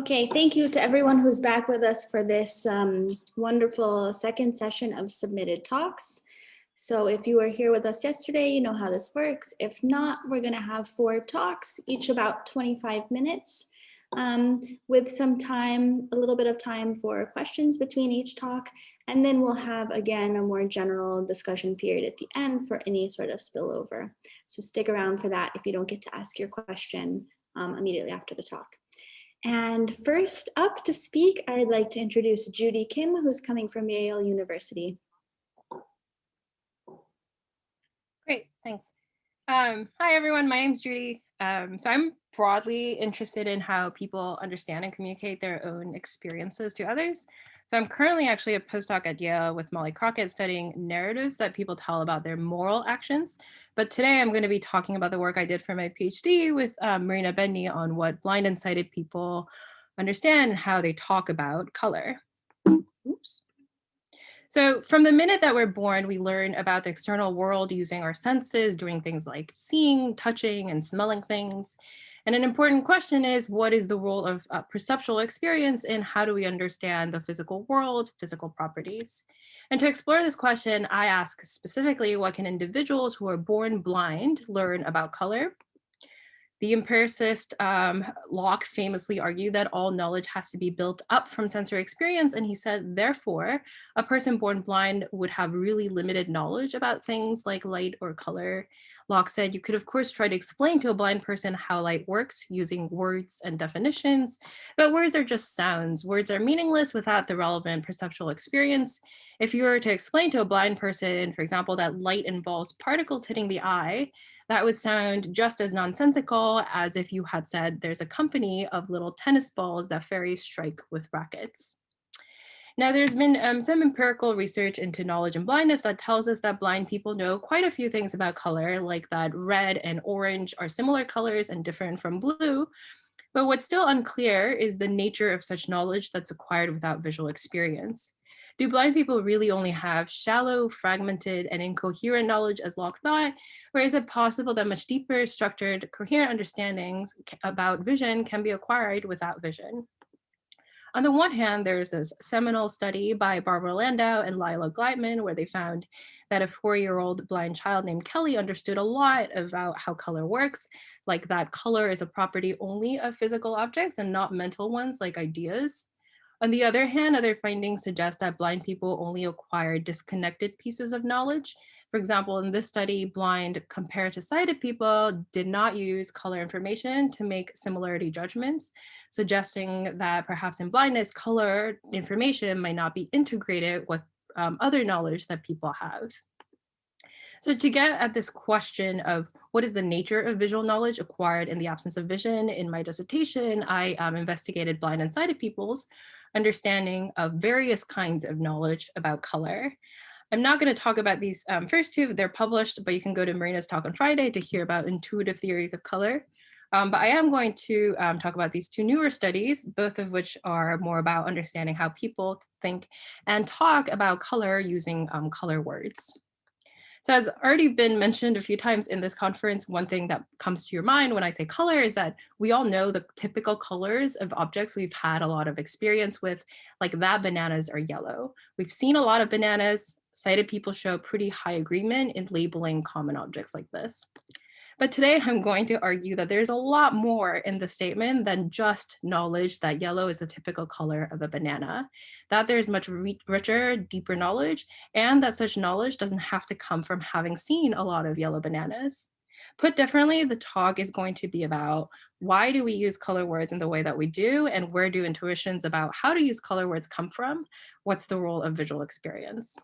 Okay, thank you to everyone who's back with us for this wonderful second session of submitted talks. So if you were here with us yesterday, you know how this works. If not, we're gonna have 4 talks, each about 25 minutes, with some time, a little bit of time for questions between each talk. And then we'll have, again, a more general discussion period at the end for any sort of spillover. So stick around for that if you don't get to ask your question immediately after the talk. And first up to speak, I'd like to introduce Judy Kim, who's coming from Yale University. Great, thanks. Hi, everyone. My name's Judy. So I'm broadly interested in how people understand and communicate their own experiences to others. So I'm currently actually a postdoc at Yale with Molly Crockett studying narratives that people tell about their moral actions. But today I'm going to be talking about the work I did for my PhD with Marina Bedney on what blind and sighted people understand and how they talk about color. Oops. So from the minute that we're born, we learn about the external world using our senses, doing things like seeing, touching, and smelling things. And an important question is, what is the role of perceptual experience and how do we understand the physical world, physical properties? And to explore this question, I ask specifically, what can individuals who are born blind learn about color? The empiricist Locke famously argued that all knowledge has to be built up from sensory experience. And he said, therefore, a person born blind would have really limited knowledge about things like light or color. Locke said, you could, of course, try to explain to a blind person how light works using words and definitions, but words are just sounds. Words are meaningless without the relevant perceptual experience. If you were to explain to a blind person, for example, that light involves particles hitting the eye, that would sound just as nonsensical as if you had said there's a company of little tennis balls that fairies strike with rackets. Now, there's been some empirical research into knowledge and blindness that tells us that blind people know quite a few things about color, like that red and orange are similar colors and different from blue. But what's still unclear is the nature of such knowledge that's acquired without visual experience. Do blind people really only have shallow, fragmented, and incoherent knowledge as Locke thought? Or is it possible that much deeper, structured, coherent understandings about vision can be acquired without vision? On the one hand, there's this seminal study by Barbara Landau and Lila Gleitman, where they found that a 4-year-old blind child named Kelly understood a lot about how color works, like that color is a property only of physical objects and not mental ones like ideas. On the other hand, other findings suggest that blind people only acquire disconnected pieces of knowledge. For example, in this study, blind compared to sighted people did not use color information to make similarity judgments, suggesting that perhaps in blindness, color information might not be integrated with other knowledge that people have. So to get at this question of what is the nature of visual knowledge acquired in the absence of vision, in my dissertation, I investigated blind and sighted people's understanding of various kinds of knowledge about color. I'm not going to talk about these first two, they're published, but you can go to Marina's talk on Friday to hear about intuitive theories of color. But I am going to talk about these 2 newer studies, both of which are more about understanding how people think and talk about color using color words. So as already been mentioned a few times in this conference, one thing that comes to your mind when I say color is that we all know the typical colors of objects we've had a lot of experience with, like that bananas are yellow. We've seen a lot of bananas. Sighted people show pretty high agreement in labeling common objects like this. But today I'm going to argue that there's a lot more in the statement than just knowledge that yellow is the typical color of a banana, that there's much richer, deeper knowledge, and that such knowledge doesn't have to come from having seen a lot of yellow bananas. Put differently, the talk is going to be about why do we use color words in the way that we do, and where do intuitions about how to use color words come from? What's the role of visual experience?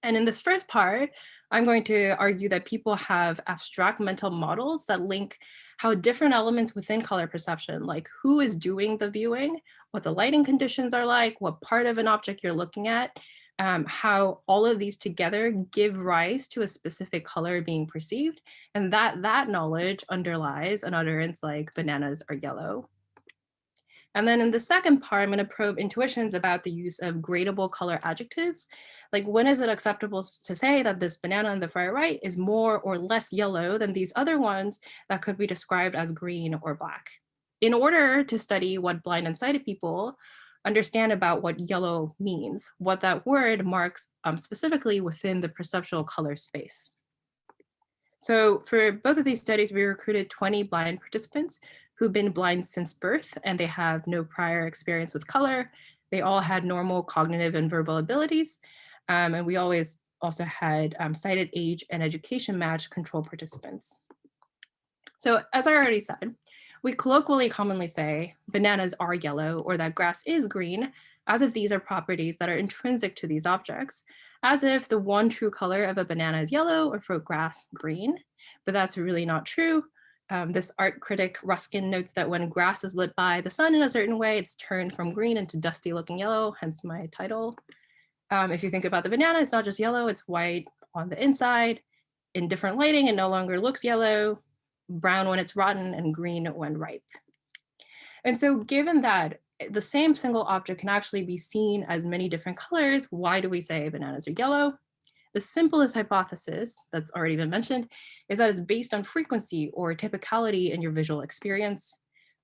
And in this first part, I'm going to argue that people have abstract mental models that link how different elements within color perception, like who is doing the viewing, what the lighting conditions are like, what part of an object you're looking at, how all of these together give rise to a specific color being perceived, and that knowledge underlies an utterance like bananas are yellow. And then in the second part, I'm going to probe intuitions about the use of gradable color adjectives. Like, when is it acceptable to say that this banana on the far right is more or less yellow than these other ones that could be described as green or black? in order to study what blind and sighted people understand about what yellow means, what that word marks specifically within the perceptual color space. So for both of these studies, we recruited 20 blind participants who've been blind since birth, and they have no prior experience with color. They all had normal cognitive and verbal abilities. And we always also had sighted age and education matched control participants. So as I already said, we colloquially commonly say bananas are yellow or that grass is green, as if these are properties that are intrinsic to these objects, as if the one true color of a banana is yellow or for grass green, but that's really not true. This art critic Ruskin notes that when grass is lit by the sun in a certain way, it's turned from green into dusty looking yellow, hence my title. If you think about the banana, it's not just yellow, it's white on the inside. In different lighting, it no longer looks yellow, brown when it's rotten, and green when ripe. And so given that the same single object can actually be seen as many different colors, why do we say bananas are yellow? The simplest hypothesis that's already been mentioned is that it's based on frequency or typicality in your visual experience.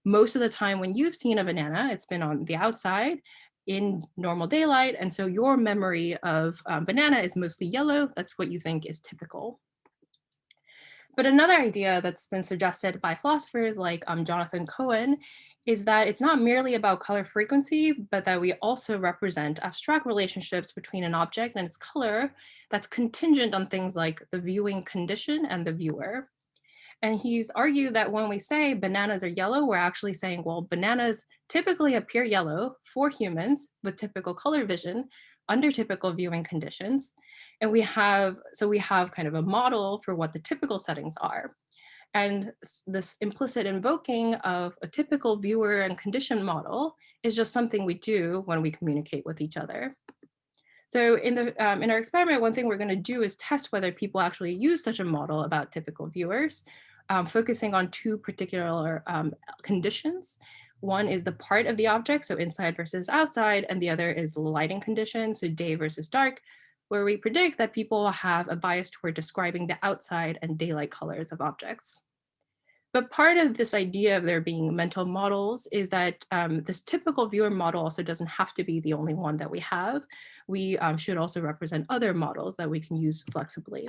Most of the time when you've seen a banana, it's been on the outside in normal daylight. And so your memory of banana is mostly yellow. That's what you think is typical. But another idea that's been suggested by philosophers like Jonathan Cohen is that it's not merely about color frequency, but that we also represent abstract relationships between an object and its color that's contingent on things like the viewing condition and the viewer. And he's argued that when we say bananas are yellow, we're actually saying, well, bananas typically appear yellow for humans with typical color vision under typical viewing conditions. And we have kind of a model for what the typical settings are. And this implicit invoking of a typical viewer and condition model is just something we do when we communicate with each other. So in our experiment, one thing we're going to do is test whether people actually use such a model about typical viewers, focusing on two particular conditions. One is the part of the object, so inside versus outside, and the other is the lighting condition, so day versus dark, where we predict that people will have a bias toward describing the outside and daylight colors of objects. But part of this idea of there being mental models is that this typical viewer model also doesn't have to be the only one that we have. We should also represent other models that we can use flexibly.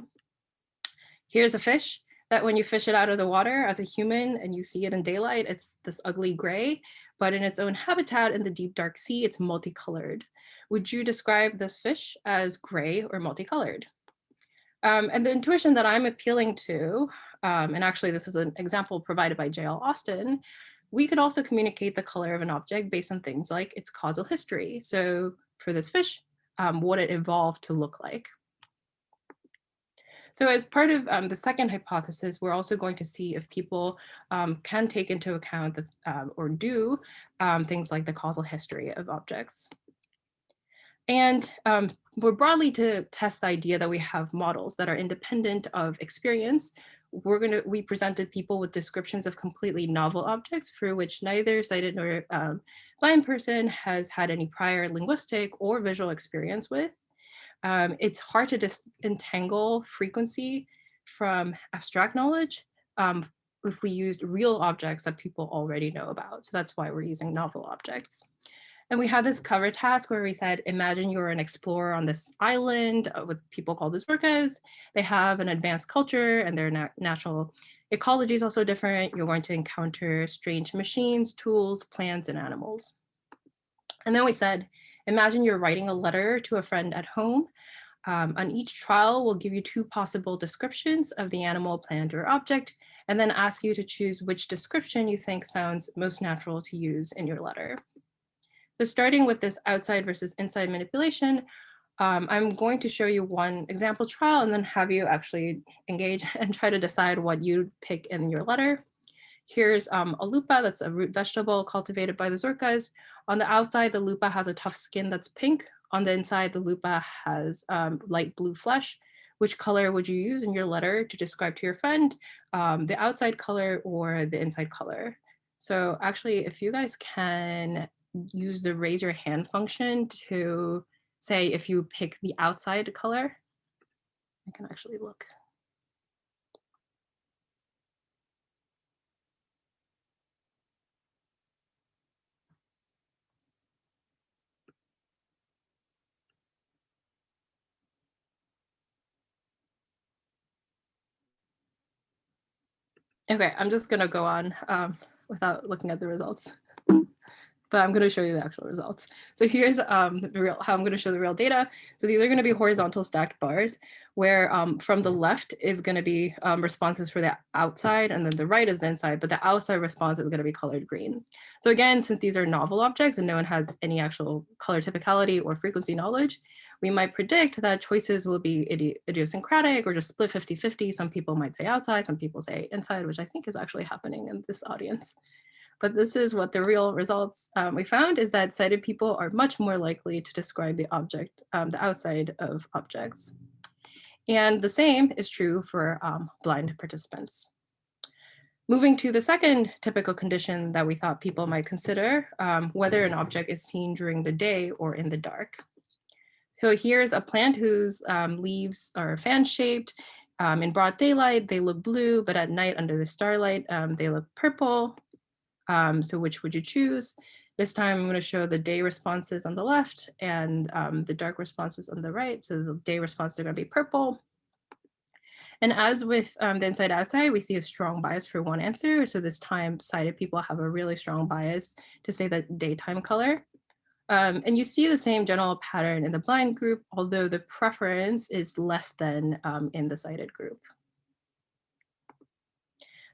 Here's a fish that when you fish it out of the water as a human and you see it in daylight, it's this ugly gray, but in its own habitat in the deep dark sea, it's multicolored. Would you describe this fish as gray or multicolored? And the intuition that I'm appealing to, and actually this is an example provided by J.L. Austin, we could also communicate the color of an object based on things like its causal history. So for this fish, what it evolved to look like. So as part of the second hypothesis, we're also going to see if people can take into account the, or do things like the causal history of objects. And more broadly, to test the idea that we have models that are independent of experience, we presented people with descriptions of completely novel objects for which neither sighted nor blind person has had any prior linguistic or visual experience with. It's hard to disentangle frequency from abstract knowledge if we used real objects that people already know about. So that's why we're using novel objects. And we had this cover task where we said, imagine you're an explorer on this island with people called the Zurkas. They have an advanced culture and their natural ecology is also different. You're going to encounter strange machines, tools, plants, and animals. And then we said, imagine you're writing a letter to a friend at home. On each trial, we'll give you two possible descriptions of the animal, plant, or object, and then ask you to choose which description you think sounds most natural to use in your letter. So starting with this outside versus inside manipulation, I'm going to show you one example trial and then have you actually engage and try to decide what you pick in your letter. Here's a lupa, that's a root vegetable cultivated by the Zurkas. On the outside, the lupa has a tough skin that's pink. On the inside, the lupa has light blue flesh. Which color would you use in your letter to describe to your friend, the outside color or the inside color? So actually, if you guys can use the raise your hand function to say if you pick the outside color, I can actually look. Okay, I'm just gonna go on without looking at the results. But I'm going to show you the actual results. So here's how I'm going to show the real data. So these are going to be horizontal stacked bars where from the left is going to be responses for the outside and then the right is the inside, but the outside response is going to be colored green. So again, since these are novel objects and no one has any actual color typicality or frequency knowledge, we might predict that choices will be idiosyncratic or just split 50-50. Some people might say outside, some people say inside, which I think is actually happening in this audience. But this is what the real results we found is that sighted people are much more likely to describe the object, the outside of objects. And the same is true for blind participants. Moving to the second typical condition that we thought people might consider, whether an object is seen during the day or in the dark. So here's a plant whose leaves are fan-shaped. In broad daylight, they look blue, but at night under the starlight, they look purple. So which would you choose? This time I'm going to show the day responses on the left and the dark responses on the right. So the day responses are going to be purple. And as with the inside outside, we see a strong bias for one answer. So this time sighted people have a really strong bias to say that daytime color. And you see the same general pattern in the blind group, although the preference is less than in the sighted group.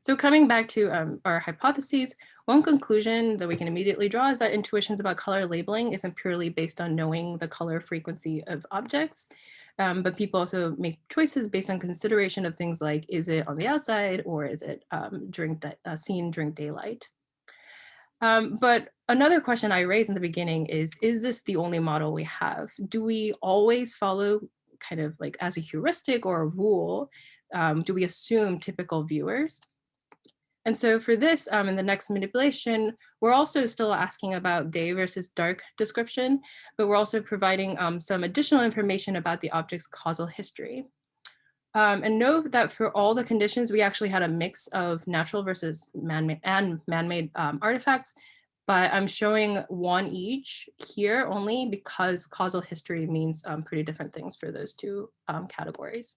So coming back to our hypotheses, one conclusion that we can immediately draw is that intuitions about color labeling isn't purely based on knowing the color frequency of objects, but people also make choices based on consideration of things like, is it on the outside or is it seen during daylight? But another question I raised in the beginning is this the only model we have? Do we always follow kind of like as a heuristic or a rule? Do we assume typical viewers? And so for this, in the next manipulation, we're also still asking about day versus dark description, but we're also providing some additional information about the object's causal history. And note that for all the conditions, we actually had a mix of natural versus man-made artifacts, but I'm showing one each here only because causal history means pretty different things for those two categories.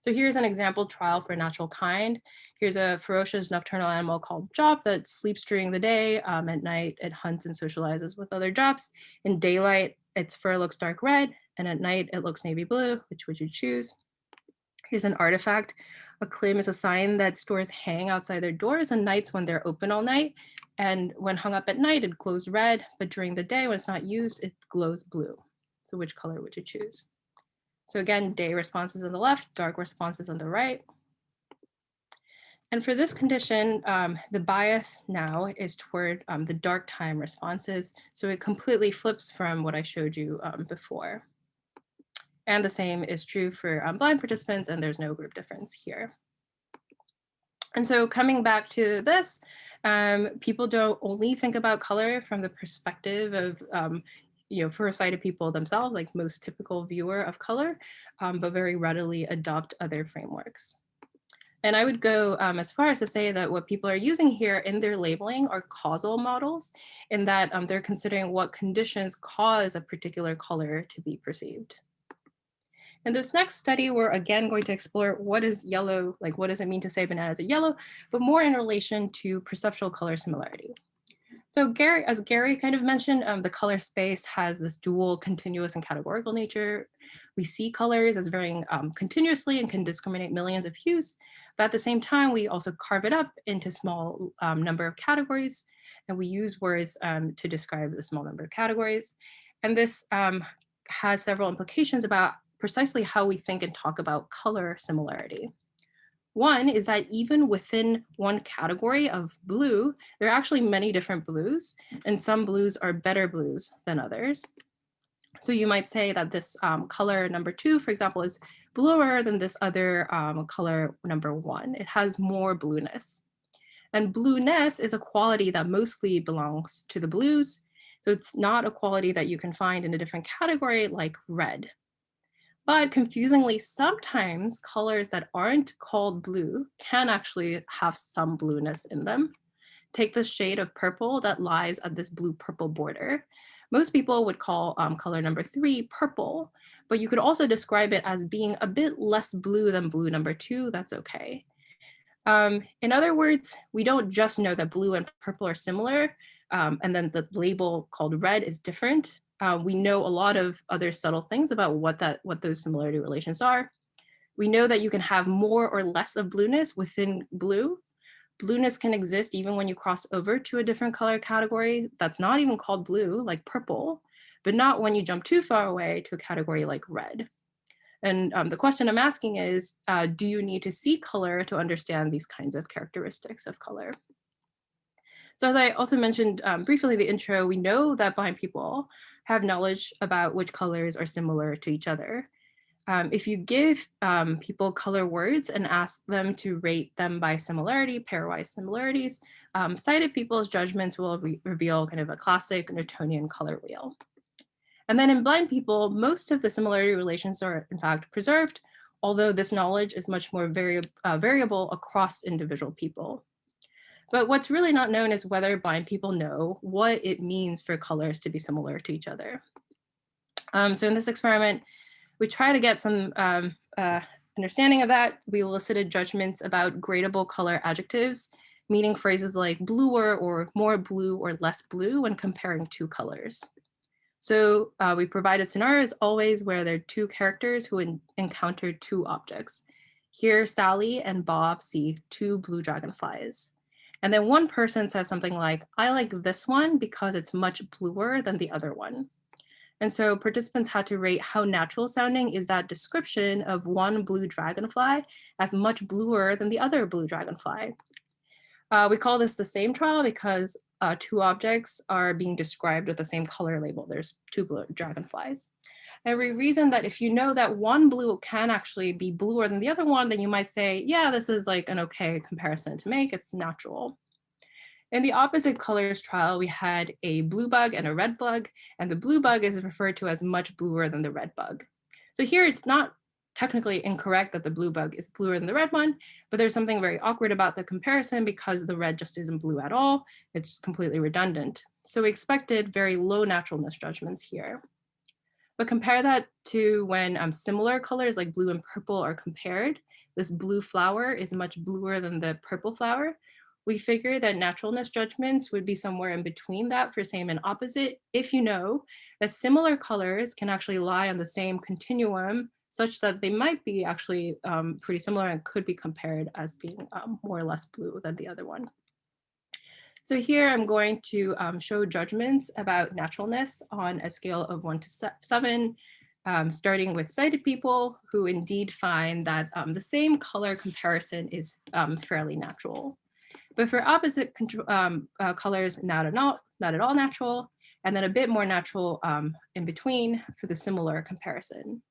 So here's an example trial for natural kind. Here's a ferocious nocturnal animal called Jop that sleeps during the day. At night, it hunts and socializes with other Jops. In daylight, its fur looks dark red, and at night, it looks navy blue. Which would you choose? Here's an artifact. A clim is a sign that stores hang outside their doors on nights when they're open all night. And when hung up at night, it glows red, but during the day, when it's not used, it glows blue. So which color would you choose? So again, day responses on the left, dark responses on the right. And for this condition, the bias now is toward the dark time responses. So it completely flips from what I showed you before. And the same is true for blind participants, and there's no group difference here. And so coming back to this, people don't only think about color from the perspective of for sighted people themselves, like most typical viewer of color, but very readily adopt other frameworks. And I would go as far as to say that what people are using here in their labeling are causal models, in that they're considering what conditions cause a particular color to be perceived. In this next study, we're again going to explore what is yellow, like what does it mean to say bananas are yellow, but more in relation to perceptual color similarity. So as Gary kind of mentioned, the color space has this dual continuous and categorical nature. We see colors as varying continuously and can discriminate millions of hues, but at the same time, we also carve it up into small number of categories, and we use words to describe the small number of categories. And this has several implications about precisely how we think and talk about color similarity. One is that even within one category of blue, there are actually many different blues, and some blues are better blues than others. So you might say that this color number 2, for example, is bluer than this other color number 1. It has more blueness. And blueness is a quality that mostly belongs to the blues. So it's not a quality that you can find in a different category like red. But confusingly, sometimes colors that aren't called blue can actually have some blueness in them. Take the shade of purple that lies at this blue-purple border. Most people would call color number 3 purple, but you could also describe it as being a bit less blue than blue number 2. That's okay. In other words, we don't just know that blue and purple are similar, and then the label called red is different. We know a lot of other subtle things about what those similarity relations are. We know that you can have more or less of blueness within blue. Blueness can exist even when you cross over to a different color category that's not even called blue, like purple, but not when you jump too far away to a category like red. And the question I'm asking is, do you need to see color to understand these kinds of characteristics of color? So as I also mentioned briefly in the intro, we know that blind people have knowledge about which colors are similar to each other. If you give people color words and ask them to rate them by similarity, pairwise similarities, sighted people's judgments will reveal kind of a classic Newtonian color wheel. And then in blind people, most of the similarity relations are in fact preserved, although this knowledge is much more variable across individual people. But what's really not known is whether blind people know what it means for colors to be similar to each other. So in this experiment, we try to get some understanding of that. We elicited judgments about gradable color adjectives, meaning phrases like bluer or more blue or less blue when comparing two colors. So we provided scenarios always where there are two characters who encounter two objects. Here, Sally and Bob see two blue dragonflies. And then one person says something like, I like this one because it's much bluer than the other one. And so participants had to rate how natural sounding is that description of one blue dragonfly as much bluer than the other blue dragonfly. We call this the same trial because two objects are being described with the same color label. There's two blue dragonflies. And we reason that if you know that one blue can actually be bluer than the other one, then you might say, yeah, this is like an okay comparison to make, it's natural. In the opposite colors trial, we had a blue bug and a red bug, and the blue bug is referred to as much bluer than the red bug. So here it's not technically incorrect that the blue bug is bluer than the red one, but there's something very awkward about the comparison because the red just isn't blue at all. It's completely redundant. So we expected very low naturalness judgments here. But compare that to when similar colors like blue and purple are compared. This blue flower is much bluer than the purple flower. We figured that naturalness judgments would be somewhere in between that for same and opposite, if you know that similar colors can actually lie on the same continuum such that they might be actually pretty similar and could be compared as being more or less blue than the other one. So here I'm going to show judgments about naturalness on a scale of 1 to 7, starting with sighted people who indeed find that the same color comparison is fairly natural. But for opposite colors, not at all natural, and then a bit more natural in between for the similar comparison.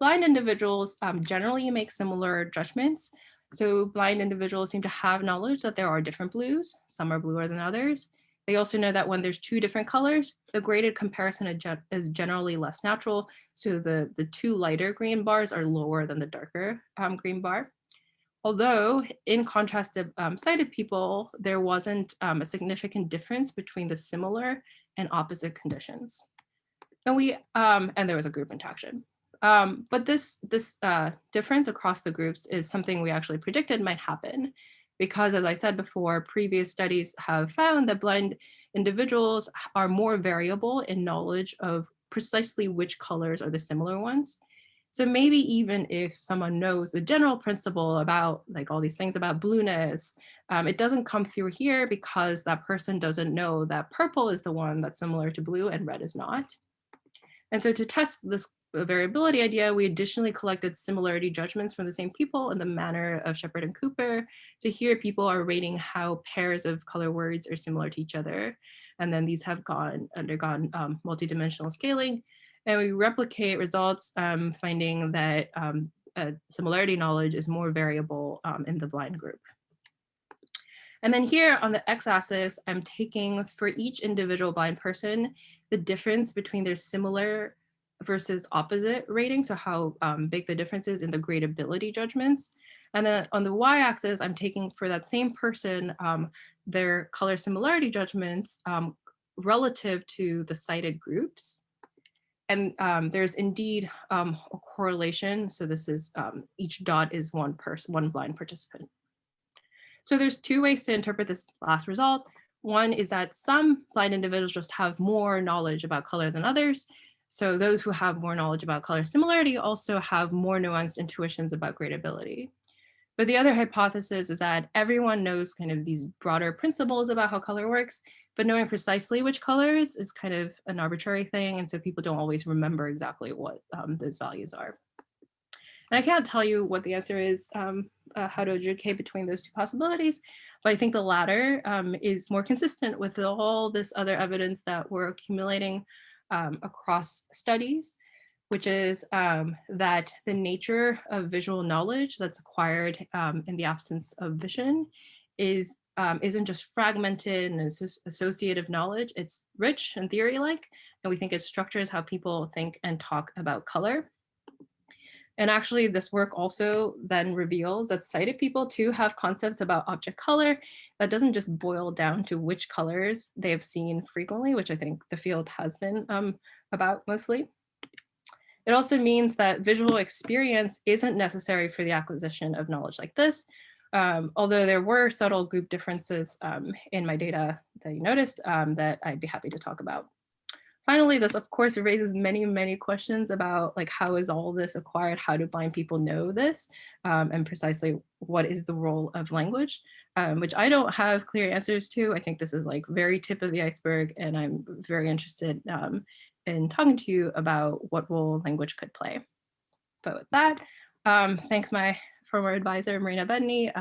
Blind individuals generally make similar judgments. So blind individuals seem to have knowledge that there are different blues. Some are bluer than others. They also know that when there's two different colors, the graded comparison is generally less natural. So the two lighter green bars are lower than the darker green bar. Although, in contrast to sighted people, there wasn't a significant difference between the similar and opposite conditions. And there was a group interaction. But this difference across the groups is something we actually predicted might happen because, as I said before, previous studies have found that blind individuals are more variable in knowledge of precisely which colors are the similar ones. So maybe even if someone knows the general principle about like all these things about blueness, it doesn't come through here because that person doesn't know that purple is the one that's similar to blue and red is not. And so to test this variability idea, we additionally collected similarity judgments from the same people in the manner of Shepard and Cooper. So here people are rating how pairs of color words are similar to each other. And then these have undergone multidimensional scaling. And we replicate results finding that similarity knowledge is more variable in the blind group. And then here on the x-axis, I'm taking for each individual blind person, the difference between their similar versus opposite rating, so how big the difference is in the gradability judgments. And then on the y-axis, I'm taking for that same person, their color similarity judgments relative to the cited groups. And there's indeed a correlation. So this is each dot is one blind participant. So there's two ways to interpret this last result. One is that some blind individuals just have more knowledge about color than others. So those who have more knowledge about color similarity also have more nuanced intuitions about gradability. But the other hypothesis is that everyone knows kind of these broader principles about how color works, but knowing precisely which colors is kind of an arbitrary thing. And so people don't always remember exactly what those values are. And I can't tell you what the answer is, how to adjudicate between those two possibilities, but I think the latter is more consistent with all this other evidence that we're accumulating across studies, which is that the nature of visual knowledge that's acquired in the absence of vision isn't just fragmented and associative knowledge, it's rich and theory-like, and we think it structures how people think and talk about color. And actually, this work also then reveals that sighted people too have concepts about object color that doesn't just boil down to which colors they have seen frequently, which I think the field has been about mostly. It also means that visual experience isn't necessary for the acquisition of knowledge like this, although there were subtle group differences in my data that you noticed that I'd be happy to talk about. Finally, this of course raises many, many questions about like, how is all this acquired? How do blind people know this? And precisely what is the role of language, which I don't have clear answers to. I think this is like very tip of the iceberg, and I'm very interested in talking to you about what role language could play. But with that, thank my former advisor, Marina Bedney,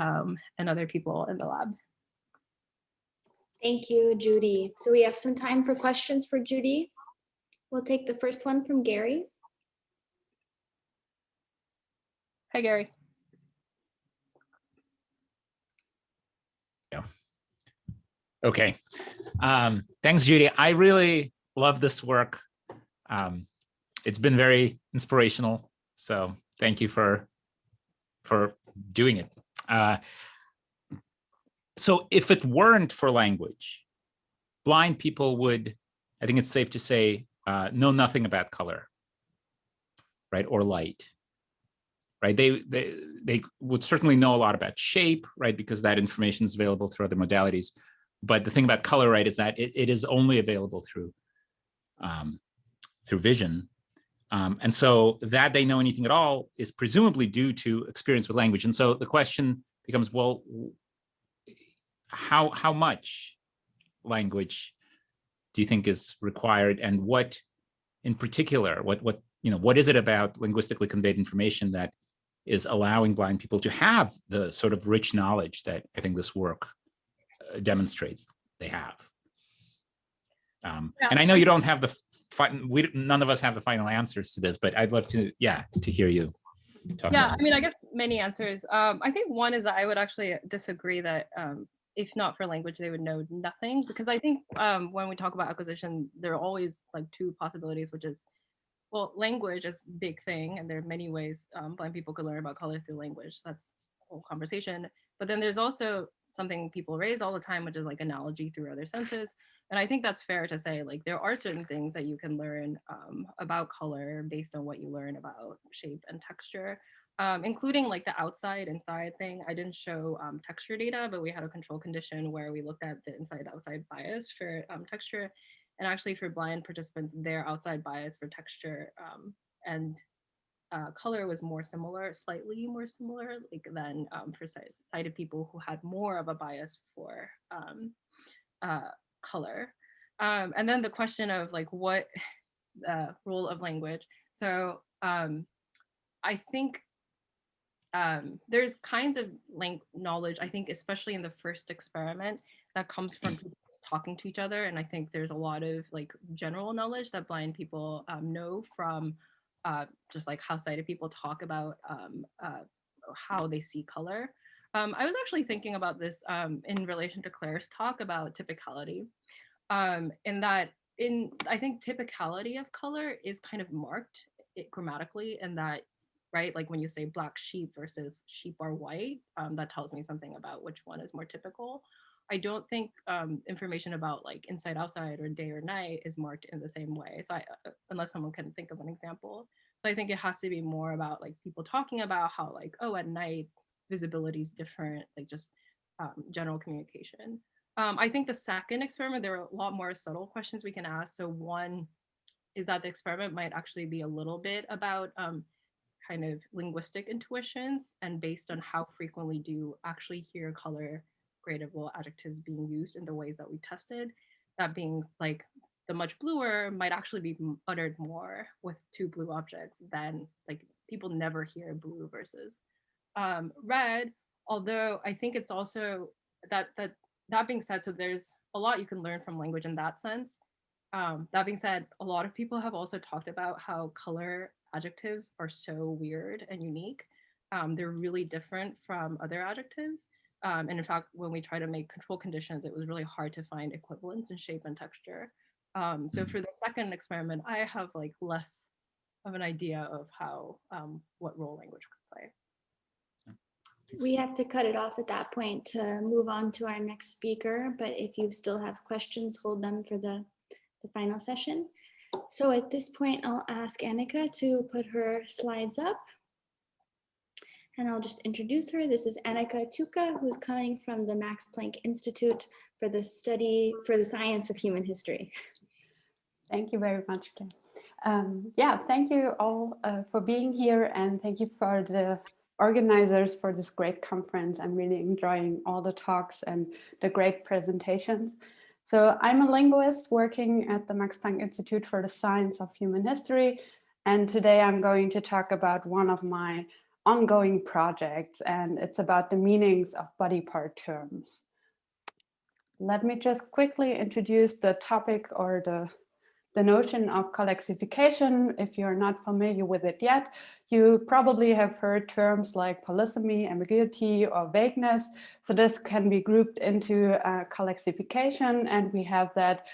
and other people in the lab. Thank you, Judy. So we have some time for questions for Judy. We'll take the first one from Gary. Hi, Gary. Yeah. Okay. Thanks, Judy. I really love this work. It's been very inspirational. So thank you for doing it. So if it weren't for language, blind people would, I think it's safe to say, know nothing about color, right, or light, right? They would certainly know a lot about shape, right, because that information is available through other modalities. But the thing about color, right, is that it is only available through vision. And so that they know anything at all is presumably due to experience with language. And so the question becomes, well, how much language do you think is required, and what in particular, what is it about linguistically conveyed information that is allowing blind people to have the sort of rich knowledge that I think this work demonstrates they have? And I know you don't have none of us have the final answers to this, but I'd love to hear you talk about this. I mean, I guess many answers. I think one is that I would actually disagree that if not for language, they would know nothing, because I think when we talk about acquisition, there are always like two possibilities, which is, well, language is a big thing, and there are many ways blind people could learn about color through language. That's a whole conversation. But then there's also something people raise all the time, which is like analogy through other senses. And I think that's fair to say, like, there are certain things that you can learn about color based on what you learn about shape and texture, including like the outside inside thing. I didn't show texture data, but we had a control condition where we looked at the inside outside bias for texture. And actually for blind participants, their outside bias for texture and color was more similar, slightly more similar, like than for sighted people who had more of a bias for color. And then the question of like what role of language. So I think there's kinds of knowledge, I think, especially in the first experiment, that comes from people talking to each other. And I think there's a lot of like general knowledge that blind people know from just like how sighted people talk about how they see color. I was actually thinking about this in relation to Claire's talk about typicality, in that I think typicality of color is kind of marked grammatically, in that, right, like when you say black sheep versus sheep are white, that tells me something about which one is more typical. I don't think information about like inside outside or day or night is marked in the same way. So unless someone can think of an example, so I think it has to be more about like people talking about how like, oh, at night visibility is different, like just general communication. I think the second experiment, there are a lot more subtle questions we can ask. So one is that the experiment might actually be a little bit about kind of linguistic intuitions, and based on how frequently do you actually hear color gradable adjectives being used in the ways that we tested. That being like the much bluer might actually be uttered more with two blue objects than like people never hear blue versus red. Although I think it's also that being said, so there's a lot you can learn from language in that sense. That being said, a lot of people have also talked about how color adjectives are so weird and unique. They're really different from other adjectives. And in fact, when we try to make control conditions, it was really hard to find equivalents in shape and texture. So for the second experiment, I have like less of an idea of how what role language could play. We have to cut it off at that point to move on to our next speaker, but if you still have questions, hold them for the final session. So at this point, I'll ask Annika to put her slides up. And I'll just introduce her. This is Annika Tjuka, who's coming from the Max Planck Institute for the Science of Human History. Thank you very much, Kim. Yeah, thank you all for being here, and thank you for the organizers for this great conference. I'm really enjoying all the talks and the great presentations. So I'm a linguist working at the Max Planck Institute for the Science of Human History, and today I'm going to talk about one of my ongoing projects, and it's about the meanings of body part terms. Let me just quickly introduce the topic or the notion of colexification. If you're not familiar with it yet, you probably have heard terms like polysemy, ambiguity, or vagueness. So this can be grouped into colexification, and we have that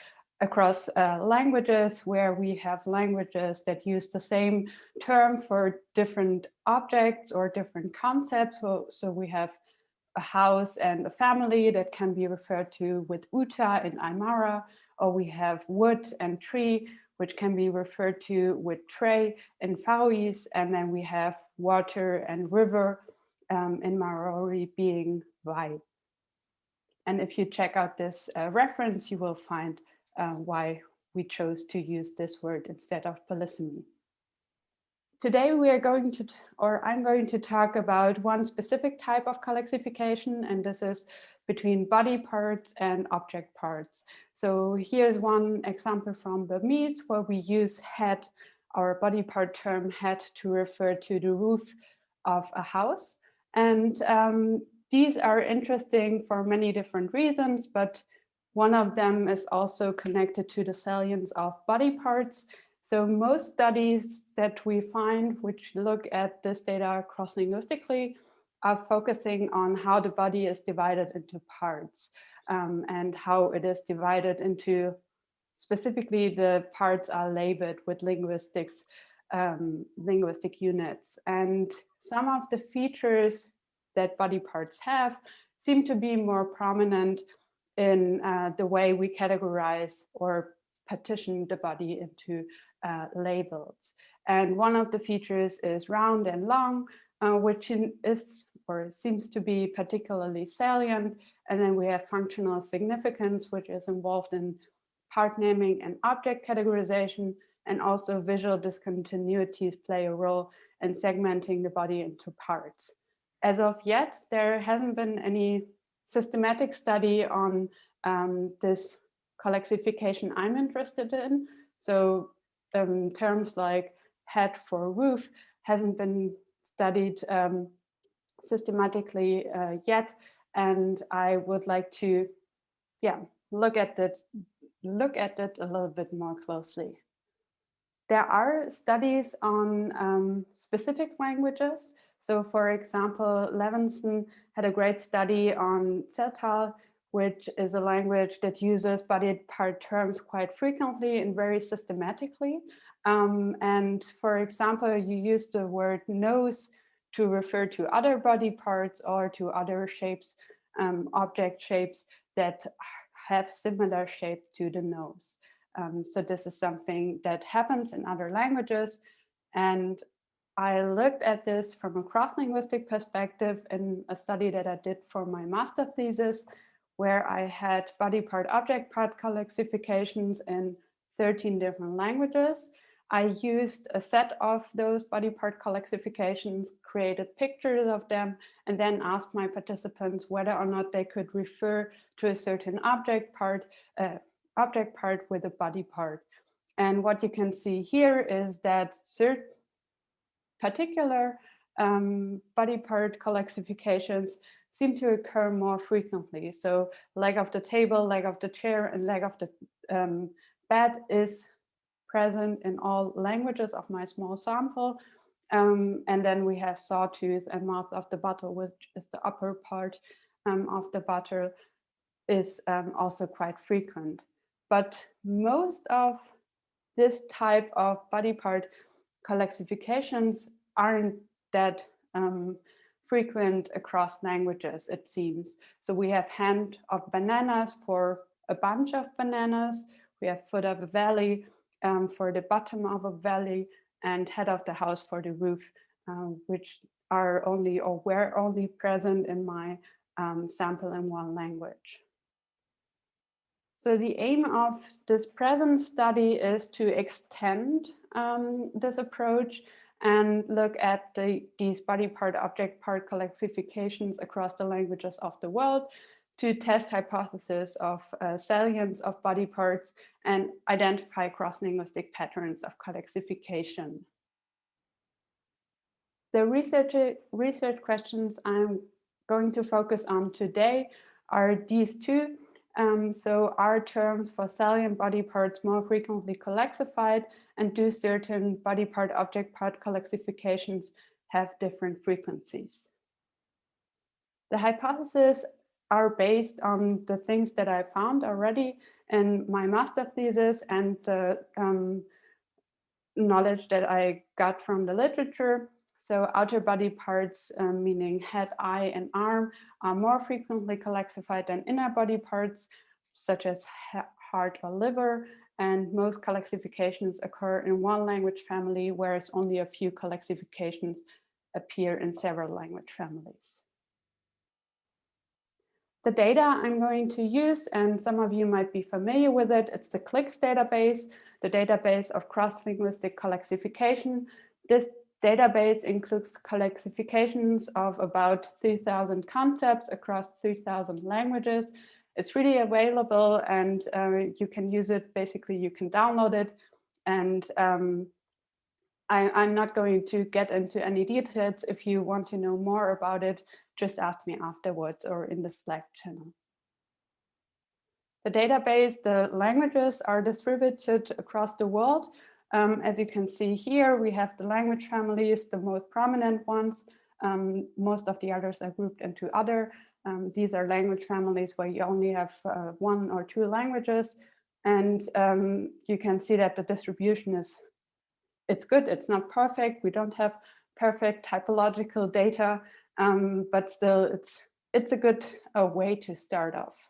across languages, where we have languages that use the same term for different objects or different concepts. So we have a house and a family that can be referred to with uta in Aymara, or we have wood and tree, which can be referred to with tre in Faroese, and then we have water and river in Maori being vai. And if you check out this reference, you will find why we chose to use this word instead of polysemy. Today we are going to, or I'm going to talk about one specific type of colexification, and this is between body parts and object parts. So here's one example from Burmese where we use head, our body part term head, to refer to the roof of a house. And these are interesting for many different reasons, but one of them is also connected to the salience of body parts. So most studies that we find which look at this data cross-linguistically are focusing on how the body is divided into parts and how it is divided into, specifically the parts are labeled with linguistic units. And some of the features that body parts have seem to be more prominent in the way we categorize or partition the body into labels. And one of the features is round and long, which is or seems to be particularly salient. And then we have functional significance, which is involved in part naming and object categorization, and also visual discontinuities play a role in segmenting the body into parts. As of yet, there hasn't been any systematic study on this colexification I'm interested in. So terms like head for roof hasn't been studied systematically yet, and I would like to, look at it a little bit more closely. There are studies on specific languages. So, for example, Levinson had a great study on Tseltal, which is a language that uses body part terms quite frequently and very systematically. And for example, you use the word nose to refer to other body parts or to other shapes, object shapes that have similar shape to the nose. So this is something that happens in other languages. And I looked at this from a cross-linguistic perspective in a study that I did for my master thesis, where I had body part, object part colexifications in 13 different languages. I used a set of those body part colexifications, created pictures of them, and then asked my participants whether or not they could refer to a certain object part with a body part. And what you can see here is that certain particular body part colexifications seem to occur more frequently. So leg of the table, leg of the chair, and leg of the bed is present in all languages of my small sample. And then we have sawtooth and mouth of the bottle, which is the upper part of the bottle, is also quite frequent. But most of this type of body part colexifications aren't that frequent across languages, it seems. So we have hand of bananas for a bunch of bananas. We have foot of a valley for the bottom of a valley, and head of the house for the roof, which are only or were only present in my sample in one language. So the aim of this present study is to extend this approach and look at these body part, object part colexifications across the languages of the world to test hypotheses of salience of body parts and identify cross-linguistic patterns of colexification. The research questions I'm going to focus on today are these two. So are terms for salient body parts more frequently colexified, and do certain body part, object part colexifications have different frequencies? The hypotheses are based on the things that I found already in my master thesis and the knowledge that I got from the literature. So outer body parts, meaning head, eye, and arm, are more frequently colexified than inner body parts, such as heart or liver. And most colexifications occur in one language family, whereas only a few colexifications appear in several language families. The data I'm going to use, and some of you might be familiar with it, it's the CLICS database, the database of cross-linguistic colexification. This database includes colexifications of about 3,000 concepts across 3,000 languages. It's really available, and you can use it. Basically, you can download it. And I'm not going to get into any details. If you want to know more about it, just ask me afterwards or in the Slack channel. The database, the languages are distributed across the world. As you can see here, we have the language families, the most prominent ones. Most of the others are grouped into other. These are language families where you only have 1 or 2 languages. And you can see that the distribution it's good, it's not perfect. We don't have perfect typological data, but still it's a good way to start off.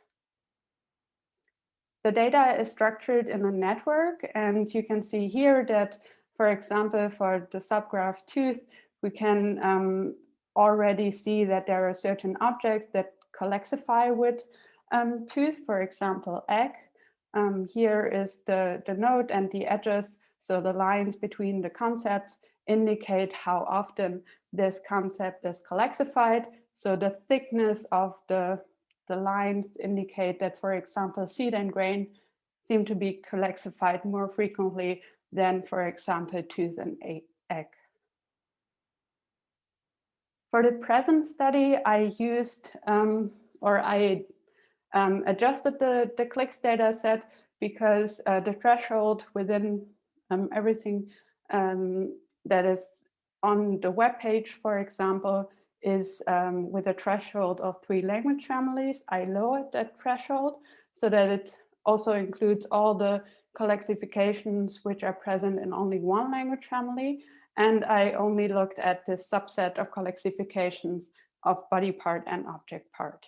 The data is structured in a network, and you can see here that, for example, for the subgraph tooth, we can already see that there are certain objects that colexify with tooth, for example, egg. Here is the node and the edges, so the lines between the concepts indicate how often this concept is colexified. So the thickness of the lines indicate that, for example, seed and grain seem to be colexified more frequently than, for example, tooth and egg. For the present study, I used, adjusted the CLICS data set because the threshold within everything that is on the web page, for example, is with a threshold of 3 language families. I lowered that threshold so that it also includes all the colexifications which are present in only 1 language family. And I only looked at this subset of colexifications of body part and object part.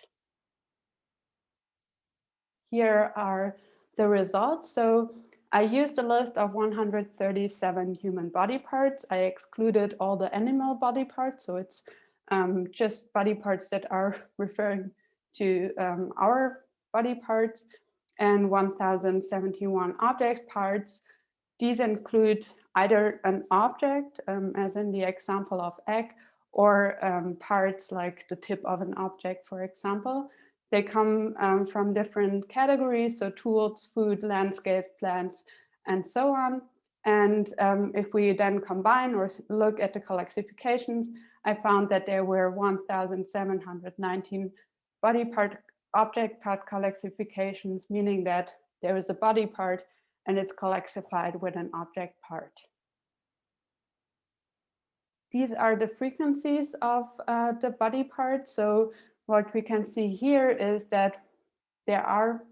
Here are the results. So I used a list of 137 human body parts. I excluded all the animal body parts, so it's just body parts that are referring to our body parts, and 1071 object parts. These include either an object, as in the example of egg, or parts like the tip of an object, for example. They come from different categories, so tools, food, landscape, plants, and so on. And if we then combine or look at the Colexifications, I found that there were 1,719 body part, object part Colexifications, meaning that there is a body part and it's colexified with an object part. These are the frequencies of the body parts. So what we can see here is that there are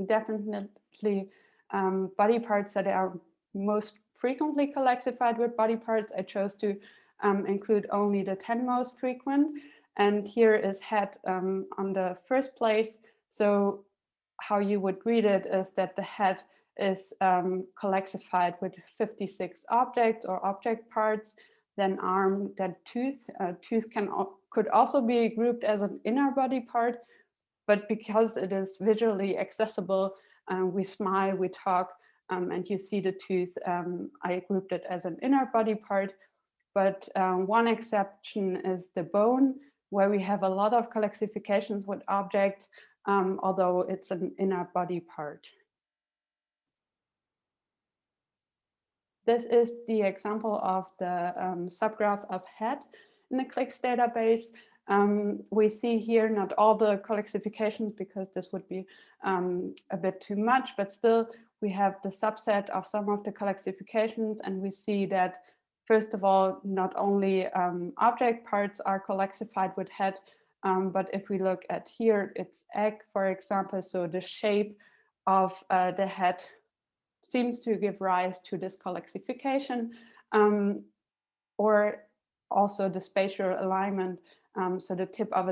definitely body parts that are most frequently colexified with body parts. I chose to include only the 10 most frequent. And here is head on the first place. So how you would read it is that the head is colexified with 56 objects or object parts, then arm, then tooth. Tooth could also be grouped as an inner body part, but because it is visually accessible, we smile, we talk, and you see the tooth, I grouped it as an inner body part. But one exception is the bone, where we have a lot of colexifications with objects, although it's an inner body part. This is the example of the subgraph of head in the CLIX database. We see here not all the colexifications because this would be a bit too much, but still we have the subset of some of the colexifications, and we see that first of all, not only object parts are colexified with head, but if we look at here, it's egg, for example, so the shape of the head seems to give rise to this colexification, or also the spatial alignment. So the tip of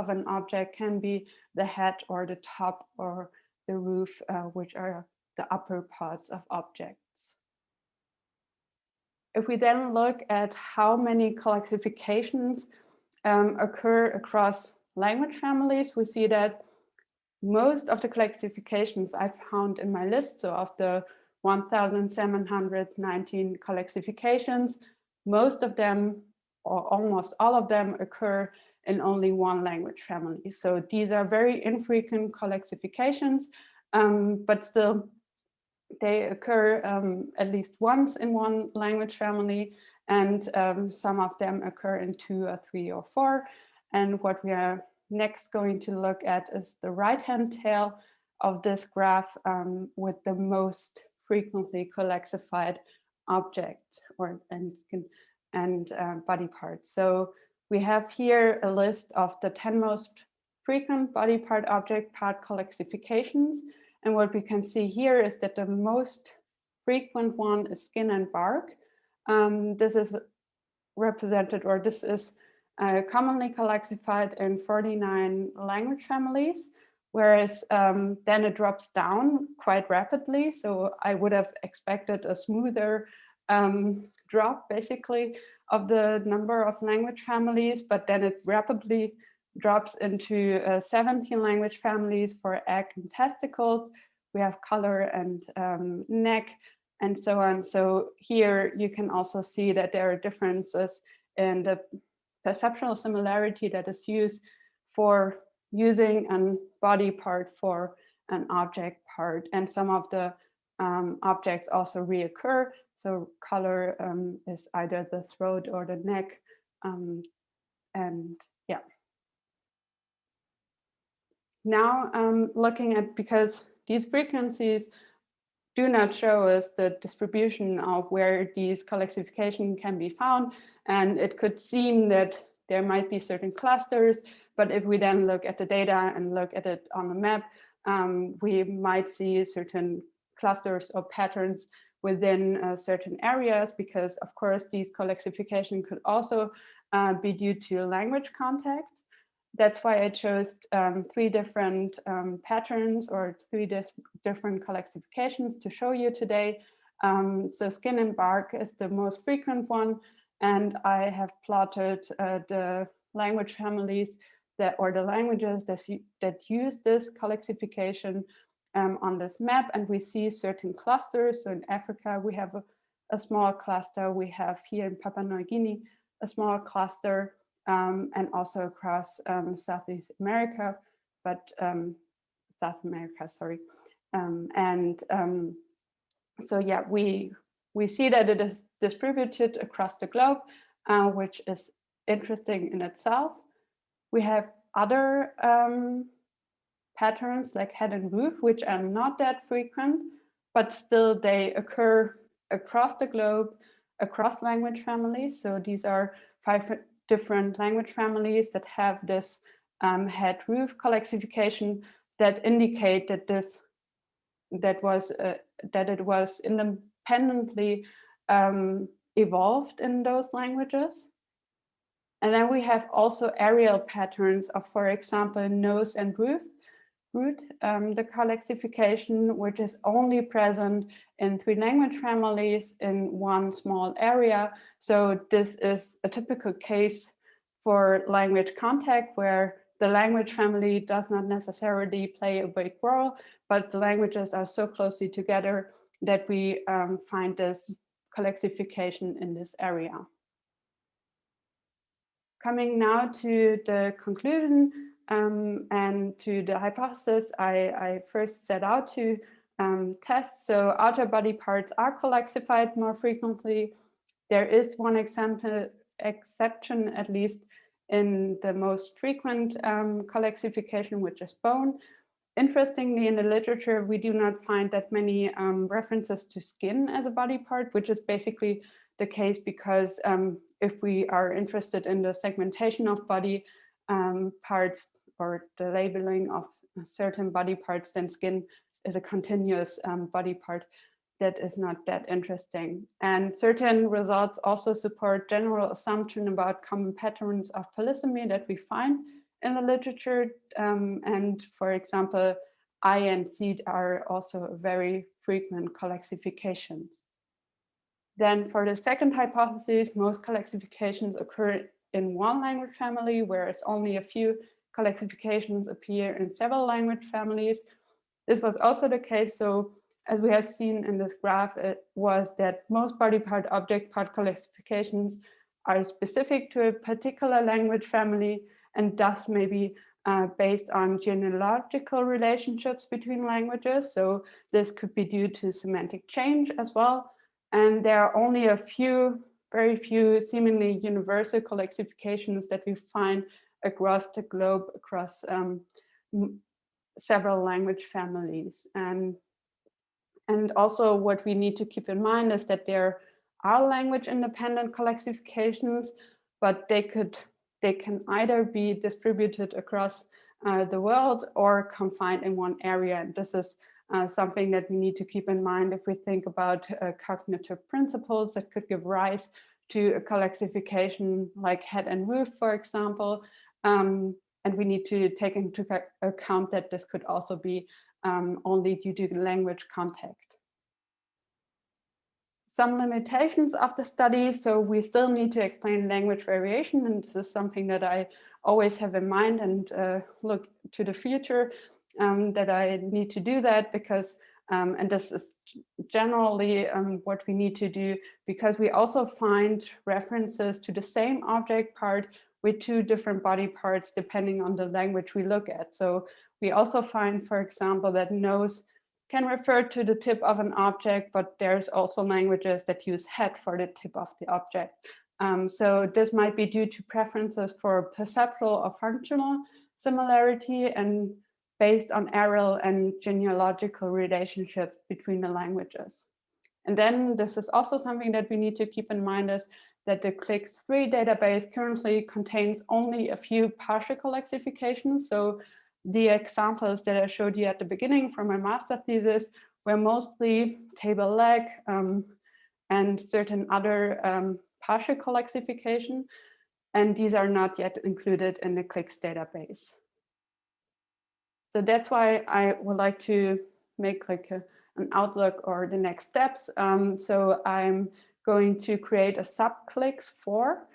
an object can be the head or the top or the roof, which are the upper parts of objects. If we then look at how many colexifications occur across language families, we see that most of the colexifications I found in my list, so of the 1,719 colexifications, most of them, or almost all of them, occur in only one language family. So these are very infrequent colexifications, but still they occur at least once in one language family, and some of them occur in 2 or 3 or 4. And what we are next going to look at is the right-hand tail of this graph with the most frequently colexified object or and body parts. So we have here a list of the 10 most frequent body part object part colexifications. And what we can see here is that the most frequent one is skin and bark. This is represented, or this is commonly colexified in 49 language families, whereas then it drops down quite rapidly. So I would have expected a smoother drop, basically, of the number of language families, but then it rapidly drops into 17 language families for egg and testicles. We have color and neck and so on. So here you can also see that there are differences in the perceptual similarity that is used for using a body part for an object part. And some of the objects also reoccur. So color is either the throat or the neck. And yeah. Now looking at, because these frequencies do not show us the distribution of where these colexification can be found. And it could seem that there might be certain clusters, but if we then look at the data and look at it on the map, we might see certain clusters or patterns within certain areas, because of course these colexification could also be due to language contact. that's why I chose 3 different patterns or 3 different colexifications to show you today. So skin and bark is the most frequent one, and I have plotted the language families or the languages that use this colexification on this map, and we see certain clusters. So in Africa, we have a small cluster. We have here in Papua New Guinea a small cluster, and also across Southeast America, but South America, sorry. So yeah, we see that it is distributed across the globe, which is interesting in itself. We have other patterns like head and roof, which are not that frequent, but still they occur across the globe, across language families. So these are 5 different language families that have this head roof colexification that indicate that it was independently evolved in those languages. And then we have also areal patterns of, for example, nose and root, the colexification, which is only present in 3 language families in one small area. So this is a typical case for language contact, where the language family does not necessarily play a big role, but the languages are so closely together that we find this colexification in this area. Coming now to the conclusion and to the hypothesis I first set out to test. So outer body parts are colexified more frequently. There is one exception, at least in the most frequent colexification, which is bone. Interestingly, in the literature, we do not find that many references to skin as a body part, which is basically the case because if we are interested in the segmentation of body parts or the labeling of certain body parts, then skin is a continuous body part that is not that interesting. And certain results also support general assumption about common patterns of polysemy that we find in the literature. And for example, I and C are also very frequent colexifications. Then for the second hypothesis, most colexifications occur in one language family, whereas only a few colexifications appear in several language families. This was also the case. So as we have seen in this graph, it was that most body part object part colexifications are specific to a particular language family, and thus maybe based on genealogical relationships between languages. So this could be due to semantic change as well. And there are only a few, very few seemingly universal colexifications that we find across the globe, across several language families. And also what we need to keep in mind is that there are language independent colexifications, but they can either be distributed across the world or confined in one area. And this is something that we need to keep in mind if we think about cognitive principles that could give rise to a colexification like head and roof, for example. And we need to take into account that this could also be only due to language contact. Some limitations of the study. So we still need to explain language variation, and this is something that I always have in mind and look to the future, that I need to do that because, and this is generally what we need to do, because we also find references to the same object part with 2 different body parts depending on the language we look at. So we also find, for example, that nose can refer to the tip of an object, but there's also languages that use head for the tip of the object. So this might be due to preferences for perceptual or functional similarity and based on areal and genealogical relationships between the languages. And then this is also something that we need to keep in mind is that the CLIX3 database currently contains only a few partial colexifications. So the examples that I showed you at the beginning from my master thesis were mostly table leg and certain other partial colexification. and these are not yet included in the CLICS database. So that's why I would like to make like an outlook or the next steps. So I'm going to create a sub-CLICS 4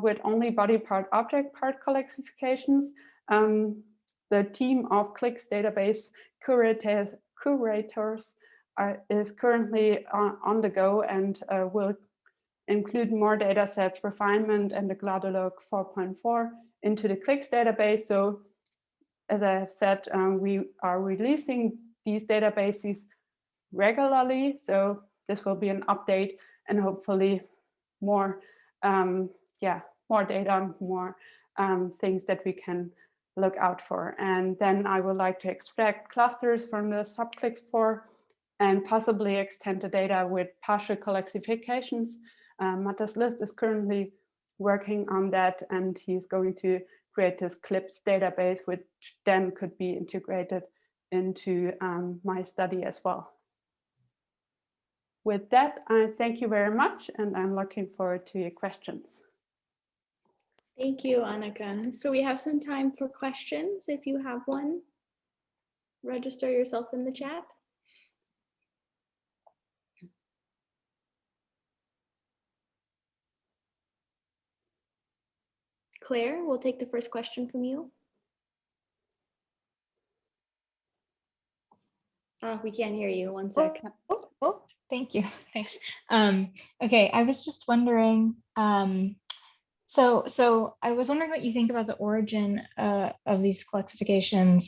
with only body part, object part Colexifications. The team of CLICS database curators is currently on the go and will include more data sets, refinement, and the Gladolog 4.4 into the CLICS database. So as I said, we are releasing these databases regularly. So this will be an update and hopefully more, more data, more things that we can look out for. And then I would like to extract clusters from the sub-CLICS 4 and possibly extend the data with partial Colexifications. Matas List is currently working on that, and he's going to create this CLIPS database, which then could be integrated into my study as well. With that, I thank you very much, and I'm looking forward to your questions. Thank you, Annika. So we have some time for questions. If you have one, register yourself in the chat. Claire, we'll take the first question from you. Oh, we can't hear you. One sec. Thank you. Thanks. Okay, I was just wondering, so I was wondering what you think about the origin of these Colexifications.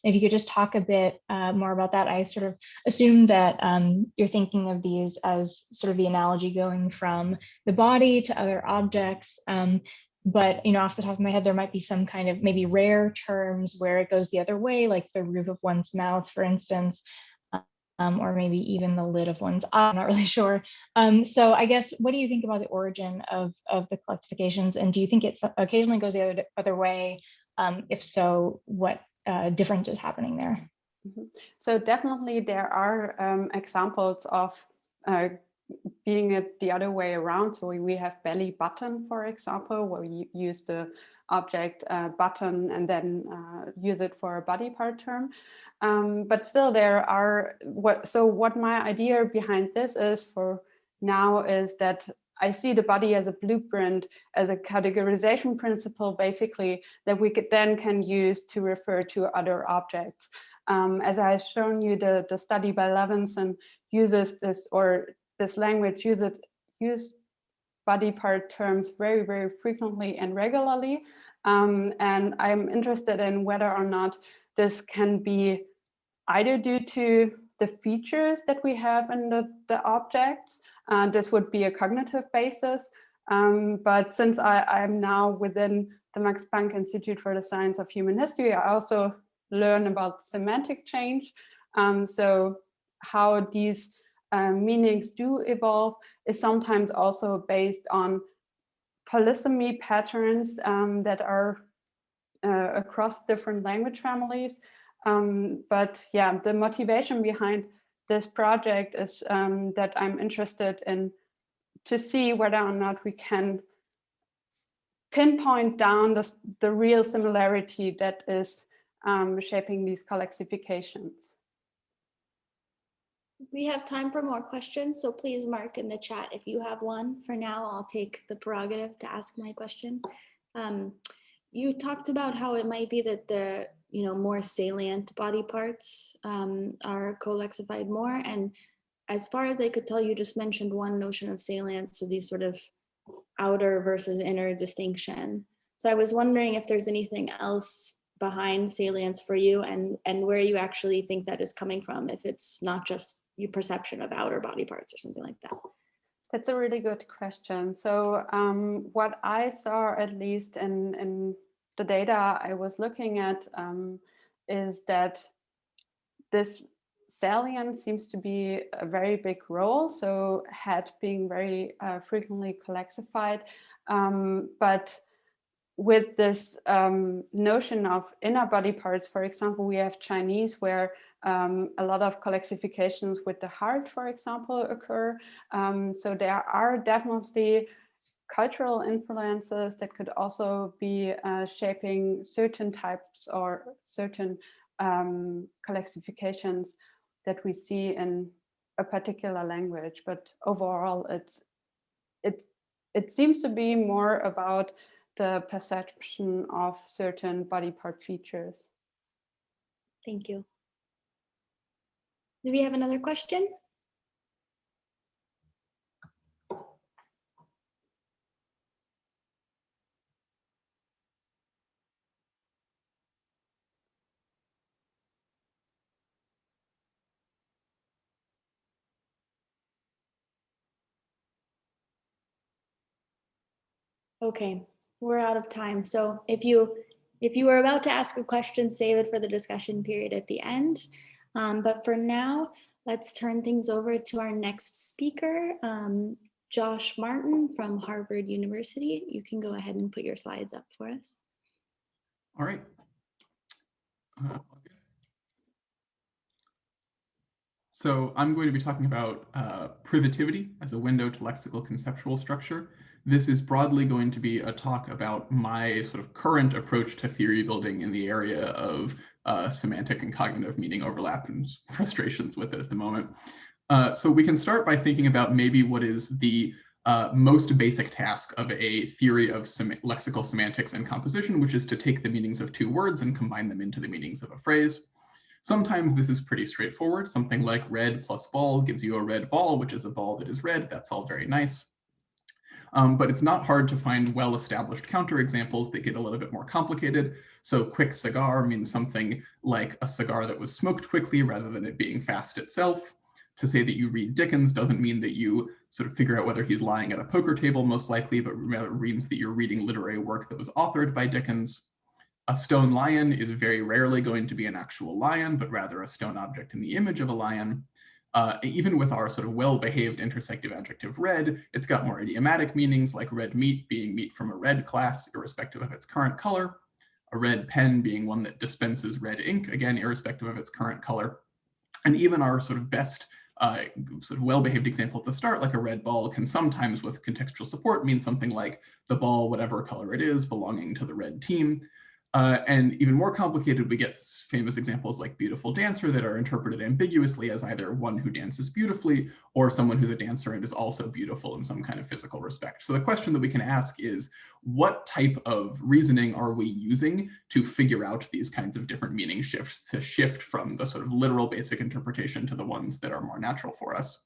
If you could just talk a bit more about that. I sort of assumed that you're thinking of these as sort of the analogy going from the body to other objects. But off the top of my head, there might be some kind of maybe rare terms where it goes the other way, like the roof of one's mouth, for instance, or maybe even the lid of one's eye. I'm not really sure. So I guess, what do you think about the origin of the Colexifications, and do you think it occasionally goes the other way? If so, what difference is happening there? So definitely there are examples of being it the other way around. So we have belly button, for example, where you use the object button and then use it for a body part term. But still there are, what my idea behind this is for now is that I see the body as a blueprint, as a categorization principle, basically, that we then can use to refer to other objects. As I've shown you, the study by Levinson uses this, or this language use body part terms very, very frequently and regularly. And I'm interested in whether or not this can be either due to the features that we have in the objects. This would be a cognitive basis. But since I'm now within the Max Planck Institute for the Science of Human History, I also learn about semantic change. So how these meanings do evolve is sometimes also based on polysemy patterns that are across different language families. But yeah, the motivation behind this project is that I'm interested in to see whether or not we can pinpoint down the real similarity that is shaping these Colexifications. We have time for more questions, so please mark in the chat if you have one. For now, I'll take the prerogative to ask my question. You talked about how it might be that the more salient body parts are colexified more, and as far as I could tell, you just mentioned one notion of salience, so these sort of outer versus inner distinction. So I was wondering if there's anything else behind salience for you, and where you actually think that is coming from, if it's not just your perception of outer body parts or something like that. That's a really good question. So what I saw, at least in the data I was looking at, is that this salience seems to be a very big role. So head being very frequently colexified, but with this notion of inner body parts, for example, we have Chinese where a lot of Colexifications with the heart, for example, occur. So there are definitely cultural influences that could also be shaping certain types or certain colexifications that we see in a particular language. But overall, it seems to be more about the perception of certain body part features. Thank you. Do we have another question? Okay, we're out of time. So if you were about to ask a question, save it for the discussion period at the end. But for now, let's turn things over to our next speaker, Josh Martin from Harvard University. You can go ahead and put your slides up for us. All right. So I'm going to be talking about privativity as a window to lexical conceptual structure. This is broadly going to be a talk about my sort of current approach to theory building in the area of semantic and cognitive meaning overlap and frustrations with it at the moment. So we can start by thinking about maybe what is the most basic task of a theory of lexical semantics and composition, which is to take the meanings of two words and combine them into the meanings of a phrase. Sometimes this is pretty straightforward. Something like red plus ball gives you a red ball, which is a ball that is red. That's all very nice. But it's not hard to find well-established counterexamples that get a little bit more complicated. So quick cigar means something like a cigar that was smoked quickly rather than it being fast itself. To say that you read Dickens doesn't mean that you sort of figure out whether he's lying at a poker table, most likely, but rather means that you're reading literary work that was authored by Dickens. A stone lion is very rarely going to be an actual lion, but rather a stone object in the image of a lion. Even with our sort of well-behaved intersective adjective red, it's got more idiomatic meanings, like red meat being meat from a red class, irrespective of its current color. A red pen being one that dispenses red ink, again, irrespective of its current color. And even our sort of best sort of well-behaved example at the start, like a red ball, can sometimes, with contextual support, mean something like the ball, whatever color it is, belonging to the red team. And even more complicated, we get famous examples like beautiful dancer that are interpreted ambiguously as either one who dances beautifully or someone who's a dancer and is also beautiful in some kind of physical respect. So the question that we can ask is, what type of reasoning are we using to figure out these kinds of different meaning shifts, to shift from the sort of literal basic interpretation to the ones that are more natural for us?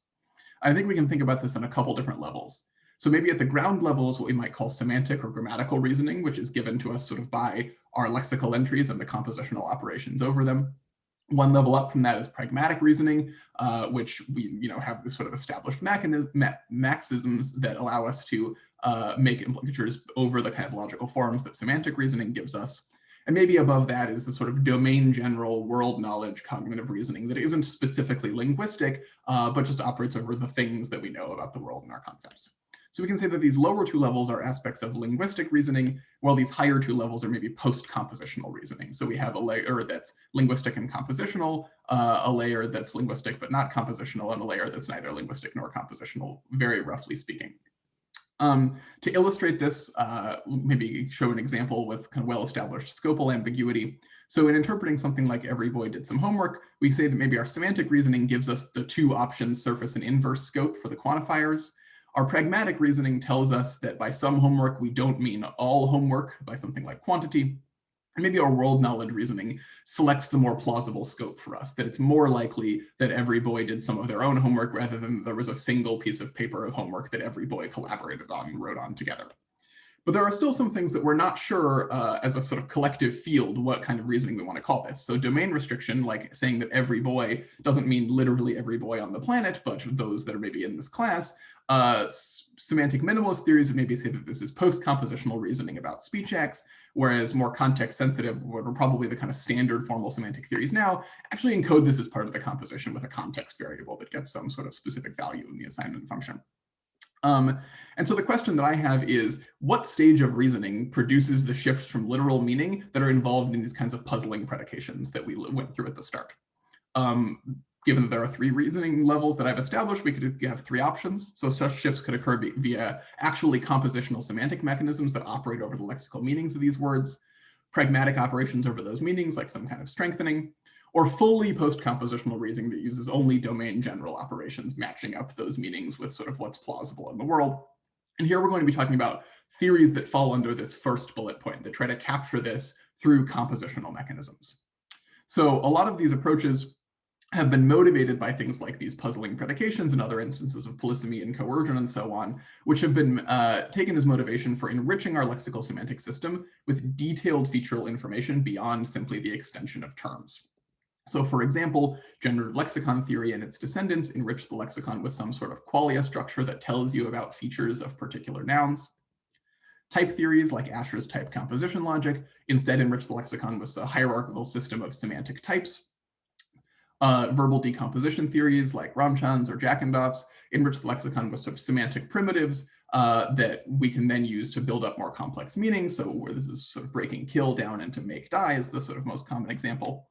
I think we can think about this on a couple different levels. So maybe at the ground level is what we might call semantic or grammatical reasoning, which is given to us sort of by our lexical entries and the compositional operations over them. One level up from that is pragmatic reasoning, which we have this sort of established maxims that allow us to make implicatures over the kind of logical forms that semantic reasoning gives us. And maybe above that is the sort of domain general world knowledge cognitive reasoning that isn't specifically linguistic, but just operates over the things that we know about the world and our concepts. So we can say that these lower two levels are aspects of linguistic reasoning, while these higher two levels are maybe post-compositional reasoning. So we have a layer that's linguistic and compositional, a layer that's linguistic but not compositional, and a layer that's neither linguistic nor compositional, very roughly speaking. To illustrate this, maybe show an example with kind of well-established scopal ambiguity. So in interpreting something like every boy did some homework, we say that maybe our semantic reasoning gives us the two options, surface and inverse scope, for the quantifiers. Our pragmatic reasoning tells us that by some homework, we don't mean all homework, by something like quantity. And maybe our world knowledge reasoning selects the more plausible scope for us, that it's more likely that every boy did some of their own homework rather than there was a single piece of paper of homework that every boy collaborated on and wrote on together. But there are still some things that we're not sure as a sort of collective field what kind of reasoning we want to call this. So domain restriction, like saying that every boy, doesn't mean literally every boy on the planet, but those that are maybe in this class. Semantic minimalist theories would maybe say that this is post-compositional reasoning about speech acts, whereas more context-sensitive, what are probably the kind of standard formal semantic theories now, actually encode this as part of the composition with a context variable that gets some sort of specific value in the assignment function. And so the question that I have is, what stage of reasoning produces the shifts from literal meaning that are involved in these kinds of puzzling predications that we went through at the start? Given that there are 3 reasoning levels that I've established, we could have 3 options. So such shifts could occur via actually compositional semantic mechanisms that operate over the lexical meanings of these words, pragmatic operations over those meanings, like some kind of strengthening, or fully post-compositional reasoning that uses only domain general operations, matching up those meanings with sort of what's plausible in the world. And here we're going to be talking about theories that fall under this first bullet point, that try to capture this through compositional mechanisms. So a lot of these approaches have been motivated by things like these puzzling predications and other instances of polysemy and coercion and so on, which have been taken as motivation for enriching our lexical semantic system with detailed featural information beyond simply the extension of terms. So for example, generative lexicon theory and its descendants enrich the lexicon with some sort of qualia structure that tells you about features of particular nouns. Type theories like Asher's type composition logic instead enrich the lexicon with a hierarchical system of semantic types. Verbal decomposition theories like Ramchand's or Jackendorf's enrich the lexicon with sort of semantic primitives that we can then use to build up more complex meanings. So where this is sort of breaking kill down into make die is the sort of most common example.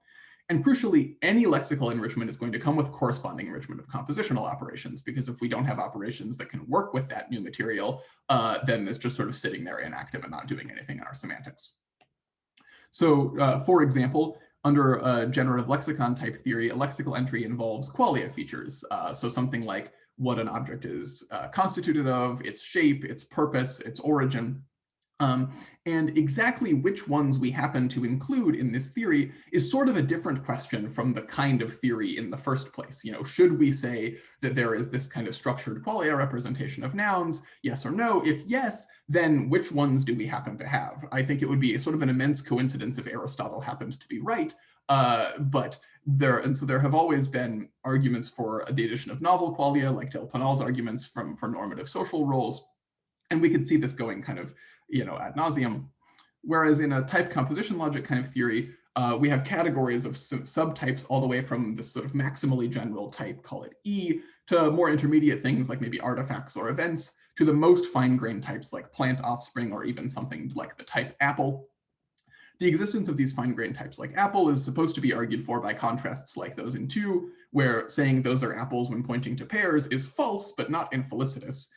And crucially, any lexical enrichment is going to come with corresponding enrichment of compositional operations, because if we don't have operations that can work with that new material, then it's just sort of sitting there inactive and not doing anything in our semantics. So for example, under generative lexicon type theory, a lexical entry involves qualia features. So something like what an object is constituted of, its shape, its purpose, its origin. And exactly which ones we happen to include in this theory is sort of a different question from the kind of theory in the first place. You know, should we say that there is this kind of structured qualia representation of nouns? Yes or no? If yes, then which ones do we happen to have? I think it would be sort of an immense coincidence if Aristotle happened to be right. But there have always been arguments for the addition of novel qualia, like Del Panal's arguments for normative social roles. And we could see this going kind of, ad nauseum. Whereas in a type composition logic kind of theory, we have categories of subtypes all the way from this sort of maximally general type, call it E, to more intermediate things like maybe artifacts or events, to the most fine-grained types like plant offspring or even something like the type apple. The existence of these fine-grained types like apple is supposed to be argued for by contrasts like those in 2, where saying those are apples when pointing to pears is false but not infelicitous.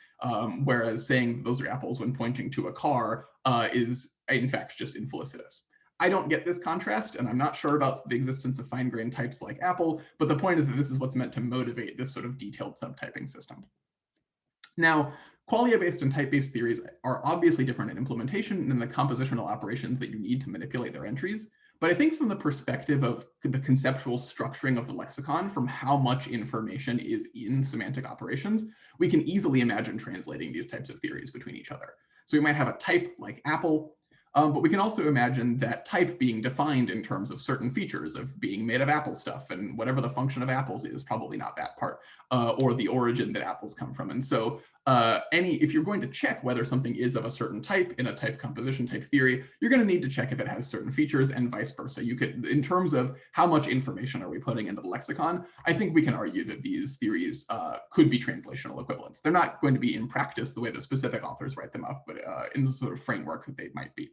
Whereas saying those are apples when pointing to a car is in fact just infelicitous. I don't get this contrast, and I'm not sure about the existence of fine-grained types like apple, but the point is that this is what's meant to motivate this sort of detailed subtyping system. Now, qualia-based and type-based theories are obviously different in implementation than the compositional operations that you need to manipulate their entries. But I think from the perspective of the conceptual structuring of the lexicon, from how much information is in semantic operations, we can easily imagine translating these types of theories between each other. So we might have a type like apple, but we can also imagine that type being defined in terms of certain features of being made of apple stuff, and whatever the function of apples is, probably not that part, or the origin that apples come from. And so if you're going to check whether something is of a certain type in a type composition type theory, you're going to need to check if it has certain features and vice versa. You could, in terms of how much information are we putting into the lexicon, I think we can argue that these theories could be translational equivalents. They're not going to be in practice the way the specific authors write them up, but in the sort of framework that they might be.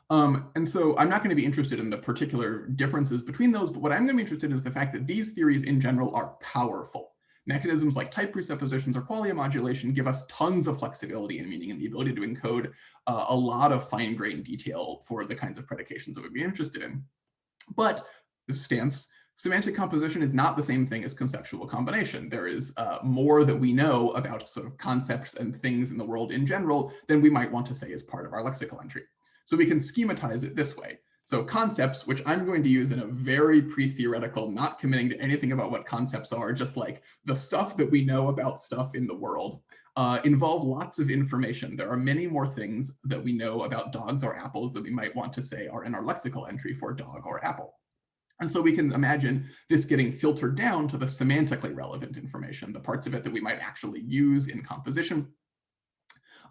And so I'm not going to be interested in the particular differences between those, but what I'm going to be interested in is the fact that these theories in general are powerful. Mechanisms like type presuppositions or qualia modulation give us tons of flexibility in meaning and the ability to encode a lot of fine-grained detail for the kinds of predications that we'd be interested in. But this stance, semantic composition is not the same thing as conceptual combination. There is more that we know about sort of concepts and things in the world in general than we might want to say as part of our lexical entry. So we can schematize it this way. So concepts, which I'm going to use in a very pre-theoretical, not committing to anything about what concepts are, just like the stuff that we know about stuff in the world, involve lots of information. There are many more things that we know about dogs or apples that we might want to say are in our lexical entry for dog or apple. And so we can imagine this getting filtered down to the semantically relevant information, the parts of it that we might actually use in composition.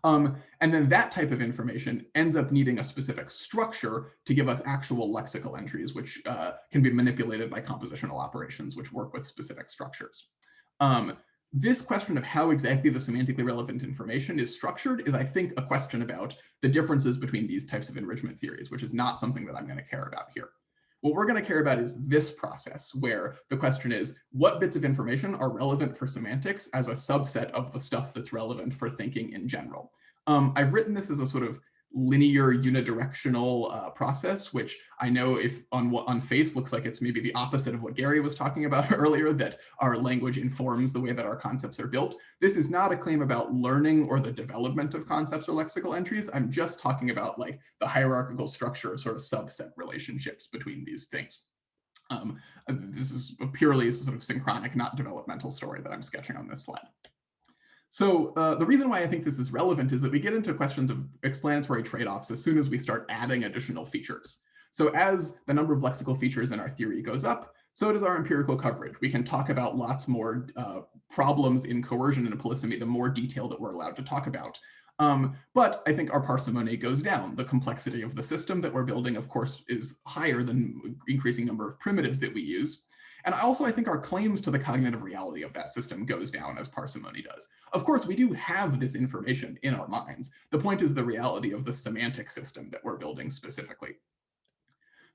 And then that type of information ends up needing a specific structure to give us actual lexical entries, which can be manipulated by compositional operations, which work with specific structures. This question of how exactly the semantically relevant information is structured is, I think, a question about the differences between these types of enrichment theories, which is not something that I'm going to care about here. What we're going to care about is this process, where the question is, what bits of information are relevant for semantics as a subset of the stuff that's relevant for thinking in general? I've written this as a sort of linear unidirectional process, which I know if on face looks like it's maybe the opposite of what Gary was talking about earlier, that our language informs the way that our concepts are built. This is not a claim about learning or the development of concepts or lexical entries. I'm just talking about like the hierarchical structure of sort of subset relationships between these things. This is purely a sort of synchronic, not developmental story that I'm sketching on this slide. So the reason why I think this is relevant is that we get into questions of explanatory trade-offs as soon as we start adding additional features. So as the number of lexical features in our theory goes up, so does our empirical coverage. We can talk about lots more problems in coercion and polysemy, the more detail that we're allowed to talk about. But I think our parsimony goes down. The complexity of the system that we're building, of course, is higher than increasing number of primitives that we use. And also, I think our claims to the cognitive reality of that system goes down as parsimony does. Of course, we do have this information in our minds. The point is the reality of the semantic system that we're building specifically.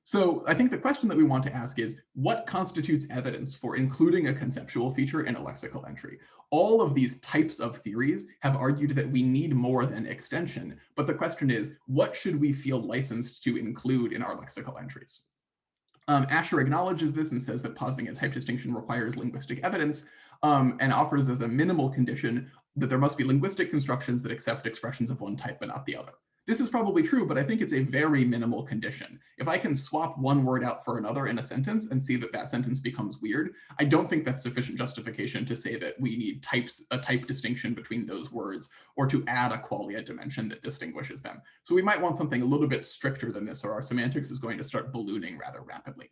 So I think the question that we want to ask is, what constitutes evidence for including a conceptual feature in a lexical entry? All of these types of theories have argued that we need more than extension, but the question is, what should we feel licensed to include in our lexical entries? Asher acknowledges this and says that positing a type distinction requires linguistic evidence, and offers as a minimal condition that there must be linguistic constructions that accept expressions of one type but not the other. This is probably true, but I think it's a very minimal condition. If I can swap one word out for another in a sentence and see that that sentence becomes weird, I don't think that's sufficient justification to say that we need a type distinction between those words, or to add a qualia dimension that distinguishes them. So we might want something a little bit stricter than this, or our semantics is going to start ballooning rather rapidly.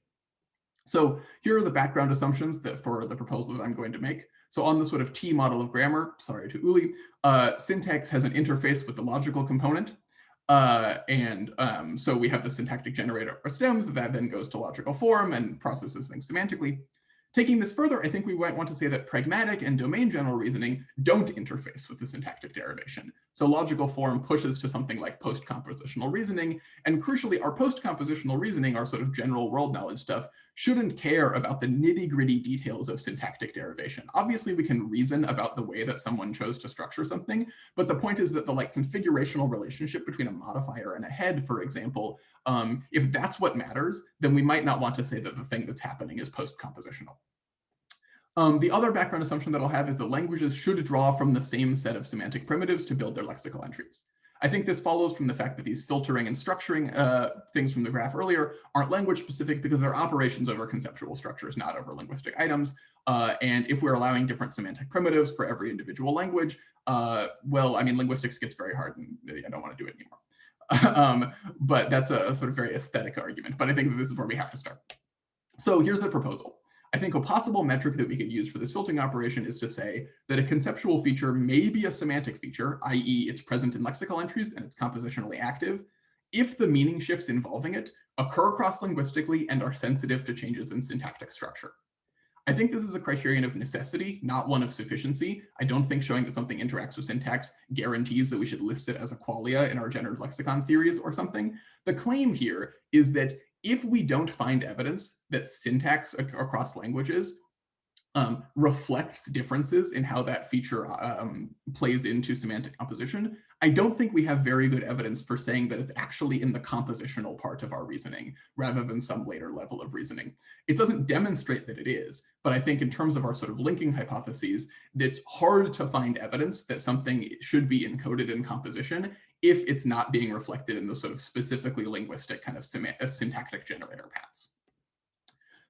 So here are the background assumptions that for the proposal that I'm going to make. So on the sort of T model of grammar, sorry to Uli, syntax has an interface with the logical component. So we have the syntactic generator or stems that then goes to logical form and processes things semantically. Taking this further, I think we might want to say that pragmatic and domain general reasoning don't interface with the syntactic derivation. So logical form pushes to something like post-compositional reasoning, and crucially, our post-compositional reasoning, our sort of general world knowledge stuff, shouldn't care about the nitty-gritty details of syntactic derivation. Obviously, we can reason about the way that someone chose to structure something, but the point is that the like configurational relationship between a modifier and a head, for example, if that's what matters, then we might not want to say that the thing that's happening is post-compositional. The other background assumption that I'll have is that languages should draw from the same set of semantic primitives to build their lexical entries. I think this follows from the fact that these filtering and structuring things from the graph earlier aren't language specific because they're operations over conceptual structures, not over linguistic items. And if we're allowing different semantic primitives for every individual language, well, I mean, linguistics gets very hard and I don't want to do it anymore. But that's a sort of very aesthetic argument, but I think that this is where we have to start. So here's the proposal. I think a possible metric that we could use for this filtering operation is to say that a conceptual feature may be a semantic feature, i.e. it's present in lexical entries and it's compositionally active, if the meaning shifts involving it occur cross-linguistically and are sensitive to changes in syntactic structure. I think this is a criterion of necessity, not one of sufficiency. I don't think showing that something interacts with syntax guarantees that we should list it as a qualia in our gendered lexicon theories or something. The claim here is that if we don't find evidence that syntax across languages reflects differences in how that feature plays into semantic composition, I don't think we have very good evidence for saying that it's actually in the compositional part of our reasoning rather than some later level of reasoning. It doesn't demonstrate that it is, but I think in terms of our sort of linking hypotheses, it's hard to find evidence that something should be encoded in composition if it's not being reflected in the sort of specifically linguistic kind of syntactic generator paths.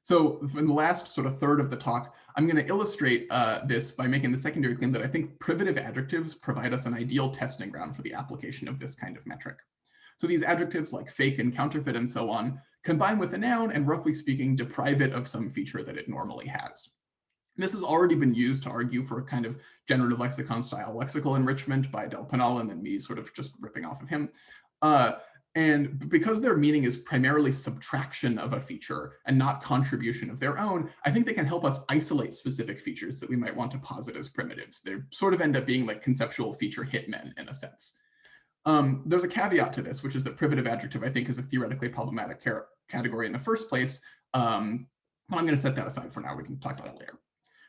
So in the last sort of third of the talk, I'm going to illustrate this by making the secondary claim that I think privative adjectives provide us an ideal testing ground for the application of this kind of metric. So these adjectives like fake and counterfeit and so on combine with a noun and, roughly speaking, deprive it of some feature that it normally has. This has already been used to argue for a kind of generative lexicon style lexical enrichment by Del Penal, and then me sort of just ripping off of him. And because their meaning is primarily subtraction of a feature and not contribution of their own, I think they can help us isolate specific features that we might want to posit as primitives. They sort of end up being like conceptual feature hitmen in a sense. There's a caveat to this, which is that privative adjective, I think, is a theoretically problematic category in the first place. But I'm going to set that aside for now. We can talk about it later.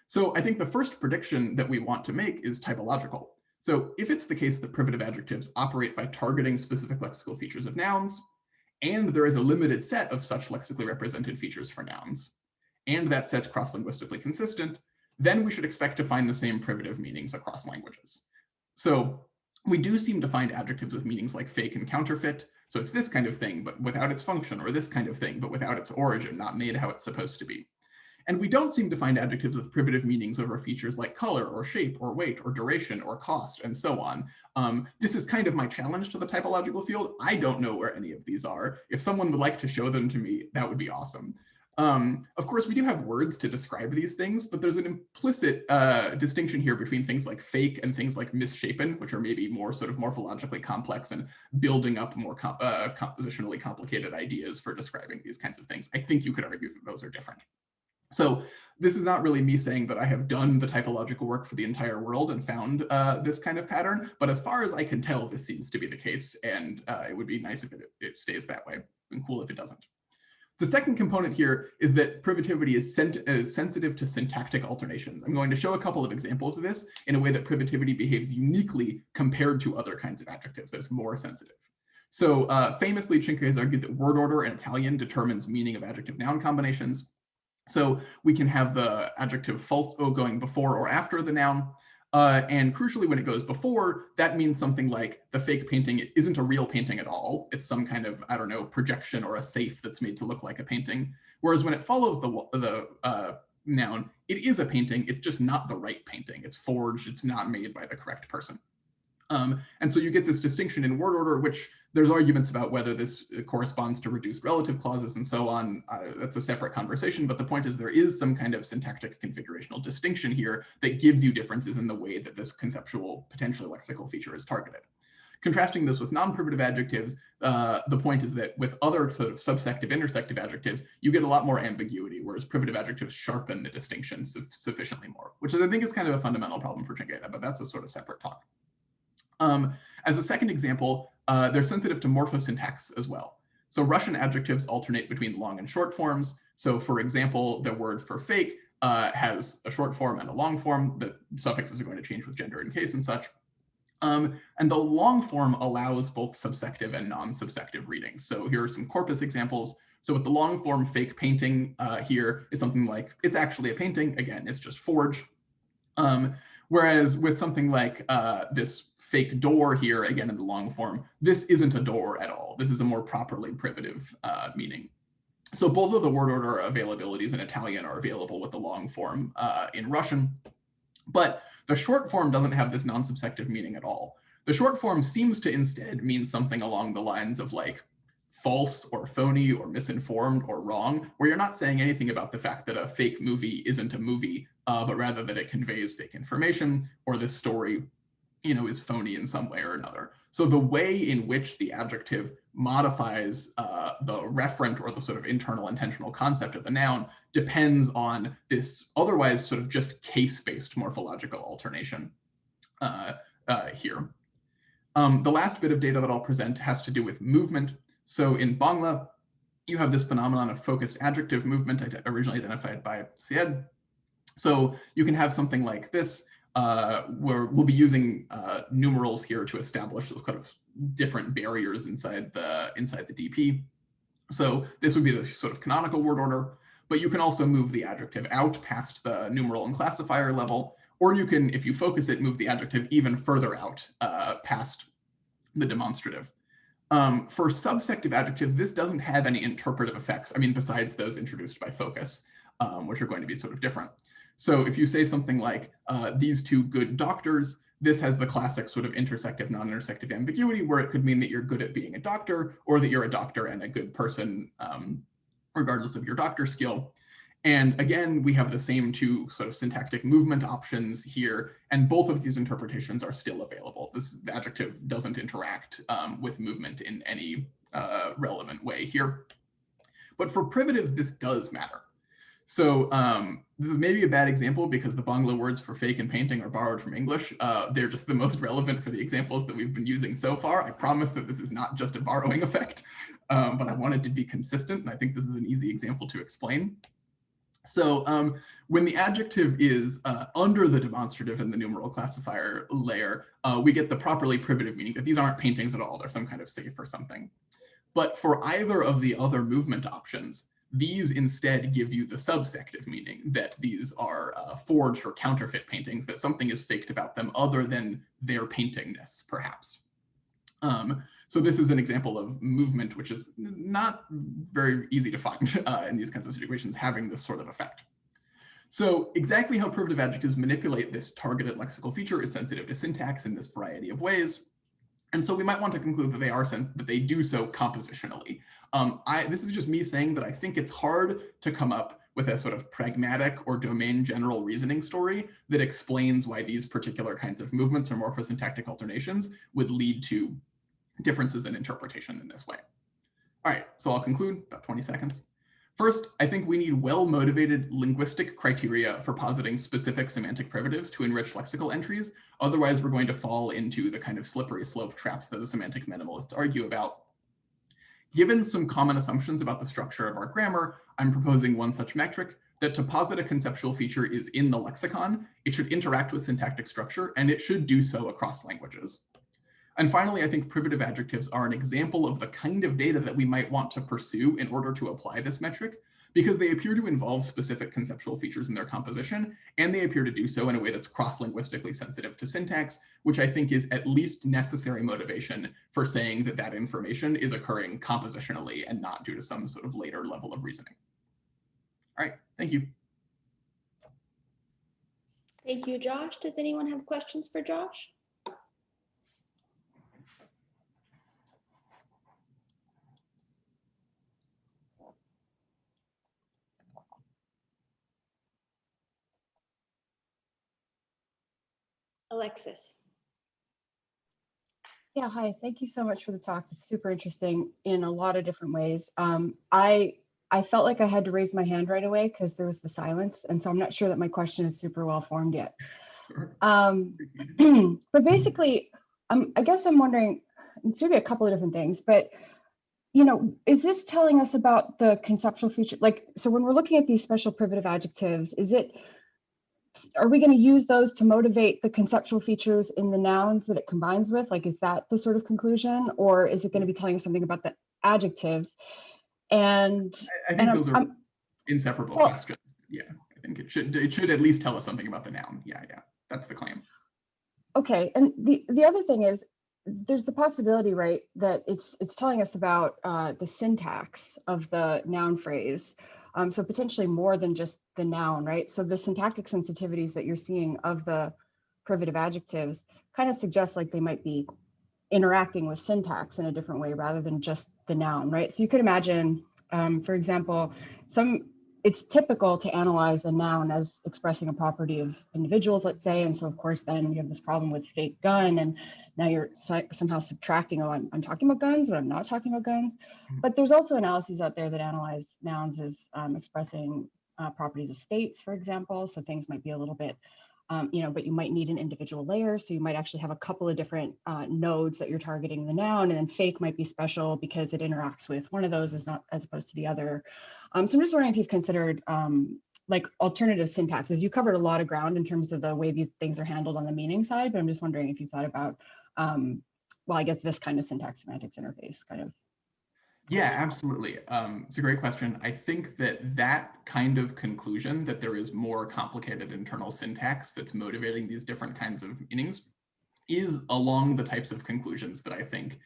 So I think the first prediction that we want to make is typological. So if it's the case that privative adjectives operate by targeting specific lexical features of nouns, and there is a limited set of such lexically represented features for nouns, and that set's cross-linguistically consistent, then we should expect to find the same privative meanings across languages. So we do seem to find adjectives with meanings like fake and counterfeit. So it's this kind of thing, but without its function, or this kind of thing, but without its origin, not made how it's supposed to be. And we don't seem to find adjectives with privative meanings over features like color or shape or weight or duration or cost and so on. This is kind of my challenge to the typological field. I don't know where any of these are. If someone would like to show them to me, that would be awesome. Of course, we do have words to describe these things, but there's an implicit distinction here between things like fake and things like misshapen, which are maybe more sort of morphologically complex and building up more compositionally complicated ideas for describing these kinds of things. I think you could argue that those are different. So this is not really me saying that I have done the typological work for the entire world and found this kind of pattern, but as far as I can tell, this seems to be the case, and it would be nice if it stays that way, and cool if it doesn't. The second component here is that privativity is sensitive to syntactic alternations. I'm going to show a couple of examples of this in a way that privativity behaves uniquely compared to other kinds of adjectives that is more sensitive. So famously, Tjuka has argued that word order in Italian determines meaning of adjective-noun combinations. So we can have the adjective falso going before or after the noun. And crucially, when it goes before, that means something like the fake painting isn't a real painting at all. It's some kind of, I don't know, projection or a safe that's made to look like a painting. Whereas when it follows the noun, it is a painting. It's just not the right painting. It's forged. It's not made by the correct person. And so you get this distinction in word order, which there's arguments about whether this corresponds to reduced relative clauses and so on. That's a separate conversation, but the point is there is some kind of syntactic configurational distinction here that gives you differences in the way that this conceptual, potentially lexical feature is targeted. Contrasting this with non-privative adjectives, the point is that with other sort of subsective, intersective adjectives, you get a lot more ambiguity, whereas privative adjectives sharpen the distinction sufficiently more, which I think is kind of a fundamental problem for Tjuka, but that's a sort of separate talk. As a second example, they're sensitive to morphosyntax as well. So Russian adjectives alternate between long and short forms. So for example, the word for fake has a short form and a long form. The suffixes are going to change with gender and case and such. And the long form allows both subsective and non-subsective readings. So here are some corpus examples. So with the long form, fake painting here is something like, it's actually a painting. Again, it's just forged. Whereas with something like this fake door here, again in the long form, this isn't a door at all. This is a more properly privative meaning. So both of the word order availabilities in Italian are available with the long form in Russian, but the short form doesn't have this non-subsective meaning at all. The short form seems to instead mean something along the lines of like false or phony or misinformed or wrong, where you're not saying anything about the fact that a fake movie isn't a movie, but rather that it conveys fake information, or this story, you know, is phony in some way or another. So the way in which the adjective modifies the referent or the sort of internal intentional concept of the noun depends on this otherwise sort of just case-based morphological alternation here. The last bit of data that I'll present has to do with movement. So in Bangla, you have this phenomenon of focused adjective movement originally identified by Syed. So you can have something like this, where we'll be using numerals here to establish those kind of different barriers inside the DP. So this would be the sort of canonical word order, but you can also move the adjective out past the numeral and classifier level, or you can, if you focus it, move the adjective even further out past the demonstrative. For subsective adjectives, this doesn't have any interpretive effects, I mean, besides those introduced by focus, which are going to be sort of different. So if you say something like, these two good doctors, this has the classic sort of intersective, non-intersective ambiguity, where it could mean that you're good at being a doctor, or that you're a doctor and a good person, regardless of your doctor skill. And again, we have the same two sort of syntactic movement options here, and both of these interpretations are still available. The adjective doesn't interact with movement in any relevant way here. But for primitives, this does matter. So this is maybe a bad example because the Bangla words for fake and painting are borrowed from English. They're just the most relevant for the examples that we've been using so far. I promise that this is not just a borrowing effect. but I wanted to be consistent, and I think this is an easy example to explain. So when the adjective is under the demonstrative in the numeral classifier layer, we get the properly privative meaning that these aren't paintings at all, they're some kind of safe or something. But for either of the other movement options, these instead give you the subsective meaning that these are forged or counterfeit paintings, that something is faked about them other than their paintingness, perhaps. So this is an example of movement, which is not very easy to find in these kinds of situations, having this sort of effect. So exactly how privative adjectives manipulate this targeted lexical feature is sensitive to syntax in this variety of ways. And so we might want to conclude that they do so compositionally. This is just me saying that I think it's hard to come up with a sort of pragmatic or domain general reasoning story that explains why these particular kinds of movements or morphosyntactic alternations would lead to differences in interpretation in this way. All right, so I'll conclude, about 20 seconds. First, I think we need well-motivated linguistic criteria for positing specific semantic primitives to enrich lexical entries. Otherwise, we're going to fall into the kind of slippery slope traps that the semantic minimalists argue about. Given some common assumptions about the structure of our grammar, I'm proposing one such metric, that to posit a conceptual feature is in the lexicon, it should interact with syntactic structure, and it should do so across languages. And finally, I think privative adjectives are an example of the kind of data that we might want to pursue in order to apply this metric, because they appear to involve specific conceptual features in their composition, and they appear to do so in a way that's cross-linguistically sensitive to syntax, which I think is at least necessary motivation for saying that that information is occurring compositionally and not due to some sort of later level of reasoning. All right, thank you. Thank you, Josh. Does anyone have questions for Josh? Alexis. Yeah, hi. Thank you so much for the talk. It's super interesting in a lot of different ways. I felt like I had to raise my hand right away because there was the silence, and so I'm not sure that my question is super well formed yet. But basically, I guess I'm wondering, it's maybe a couple of different things, but you know, is this telling us about the conceptual feature? Like, so when we're looking at these special privative adjectives, are we going to use those to motivate the conceptual features in the nouns that it combines with? Like, is that the sort of conclusion, or is it going to be telling us something about the adjectives? And I think those are inseparable questions. Yeah, I think it should at least tell us something about the noun. Yeah, that's the claim. Okay, and the other thing is, there's the possibility, right, that it's telling us about the syntax of the noun phrase. So potentially more than just the noun, right? So the syntactic sensitivities that you're seeing of the privative adjectives kind of suggest like they might be interacting with syntax in a different way rather than just the noun, right? So you could imagine, for example, it's typical to analyze a noun as expressing a property of individuals, let's say. And so of course, then you have this problem with fake gun, and now you're somehow subtracting, oh, I'm talking about guns, but I'm not talking about guns. But there's also analyses out there that analyze nouns as expressing properties of states, for example. So things might be a little bit, but you might need an individual layer. So you might actually have a couple of different nodes that you're targeting the noun, and then fake might be special because it interacts with one of those as opposed to the other. So I'm just wondering if you've considered like alternative syntaxes. You covered a lot of ground in terms of the way these things are handled on the meaning side, but I'm just wondering if you thought about, well, I guess this kind of syntax semantics interface kind of. Yeah, absolutely. It's a great question. I think that kind of conclusion, that there is more complicated internal syntax that's motivating these different kinds of meanings, is along the types of conclusions that I think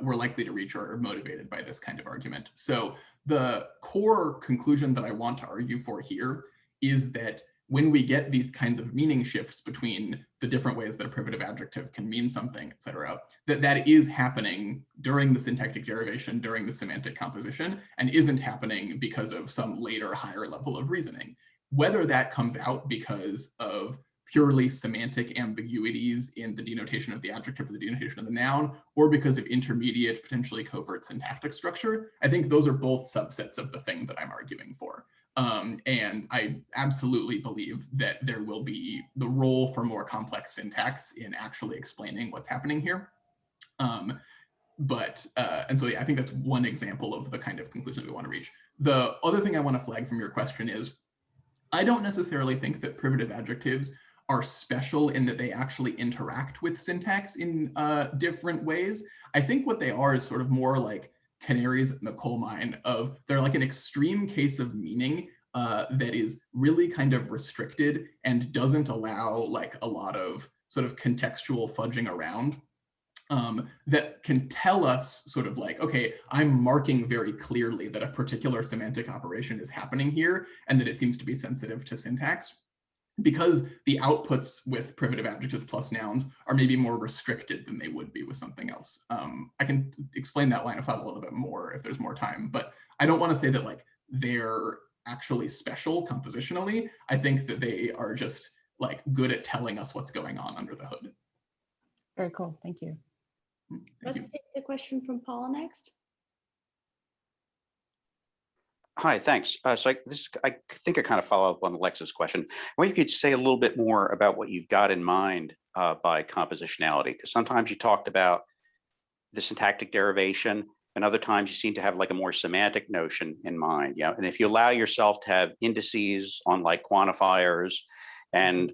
we're likely to reach or are motivated by this kind of argument. So the core conclusion that I want to argue for here is that when we get these kinds of meaning shifts between the different ways that a privative adjective can mean something, et cetera, that is happening during the syntactic derivation, during the semantic composition, and isn't happening because of some later higher level of reasoning. Whether that comes out because of purely semantic ambiguities in the denotation of the adjective or the denotation of the noun, or because of intermediate, potentially covert syntactic structure, I think those are both subsets of the thing that I'm arguing for. And I absolutely believe that there will be the role for more complex syntax in actually explaining what's happening here. and so yeah, I think that's one example of the kind of conclusion we want to reach. The other thing I want to flag from your question is, I don't necessarily think that privative adjectives are special in that they actually interact with syntax in different ways. I think what they are is sort of more like canaries in the coal mine of, they're like an extreme case of meaning that is really kind of restricted and doesn't allow like a lot of sort of contextual fudging around. That can tell us sort of like, okay, I'm marking very clearly that a particular semantic operation is happening here and that it seems to be sensitive to syntax, because the outputs with privative adjectives plus nouns are maybe more restricted than they would be with something else. I can explain that line of thought a little bit more if there's more time, but I don't want to say that like they're actually special compositionally. I think that they are just like good at telling us what's going on under the hood. Very cool. Thank you. Let's take the question from Paula next. Hi, thanks. I think I kind of follow up on Alexa's question. Where you could say a little bit more about what you've got in mind by compositionality, because sometimes you talked about the syntactic derivation, and other times you seem to have like a more semantic notion in mind. Yeah, and if you allow yourself to have indices on like quantifiers, and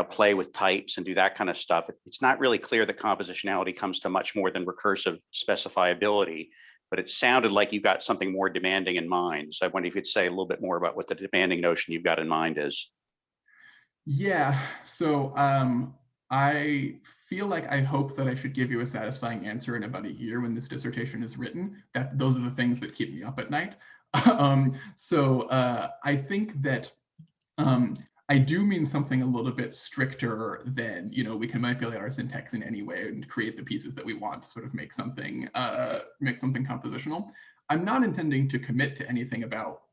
play with types and do that kind of stuff, it's not really clear that compositionality comes to much more than recursive specifiability. But it sounded like you've got something more demanding in mind. So I wonder if you could say a little bit more about what the demanding notion you've got in mind is. Yeah, so I feel like I hope that I should give you a satisfying answer in about a year when this dissertation is written. Those are the things that keep me up at night. I think that I do mean something a little bit stricter than, we can manipulate our syntax in any way and create the pieces that we want to sort of make something compositional. I'm not intending to commit to anything about,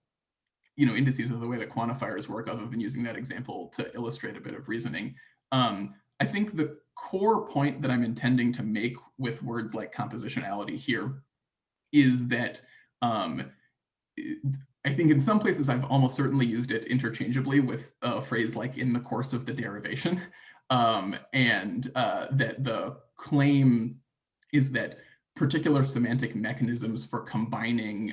indices of the way that quantifiers work, other than using that example to illustrate a bit of reasoning. I think the core point that I'm intending to make with words like compositionality here is that I think in some places I've almost certainly used it interchangeably with a phrase like in the course of the derivation, and that the claim is that particular semantic mechanisms for combining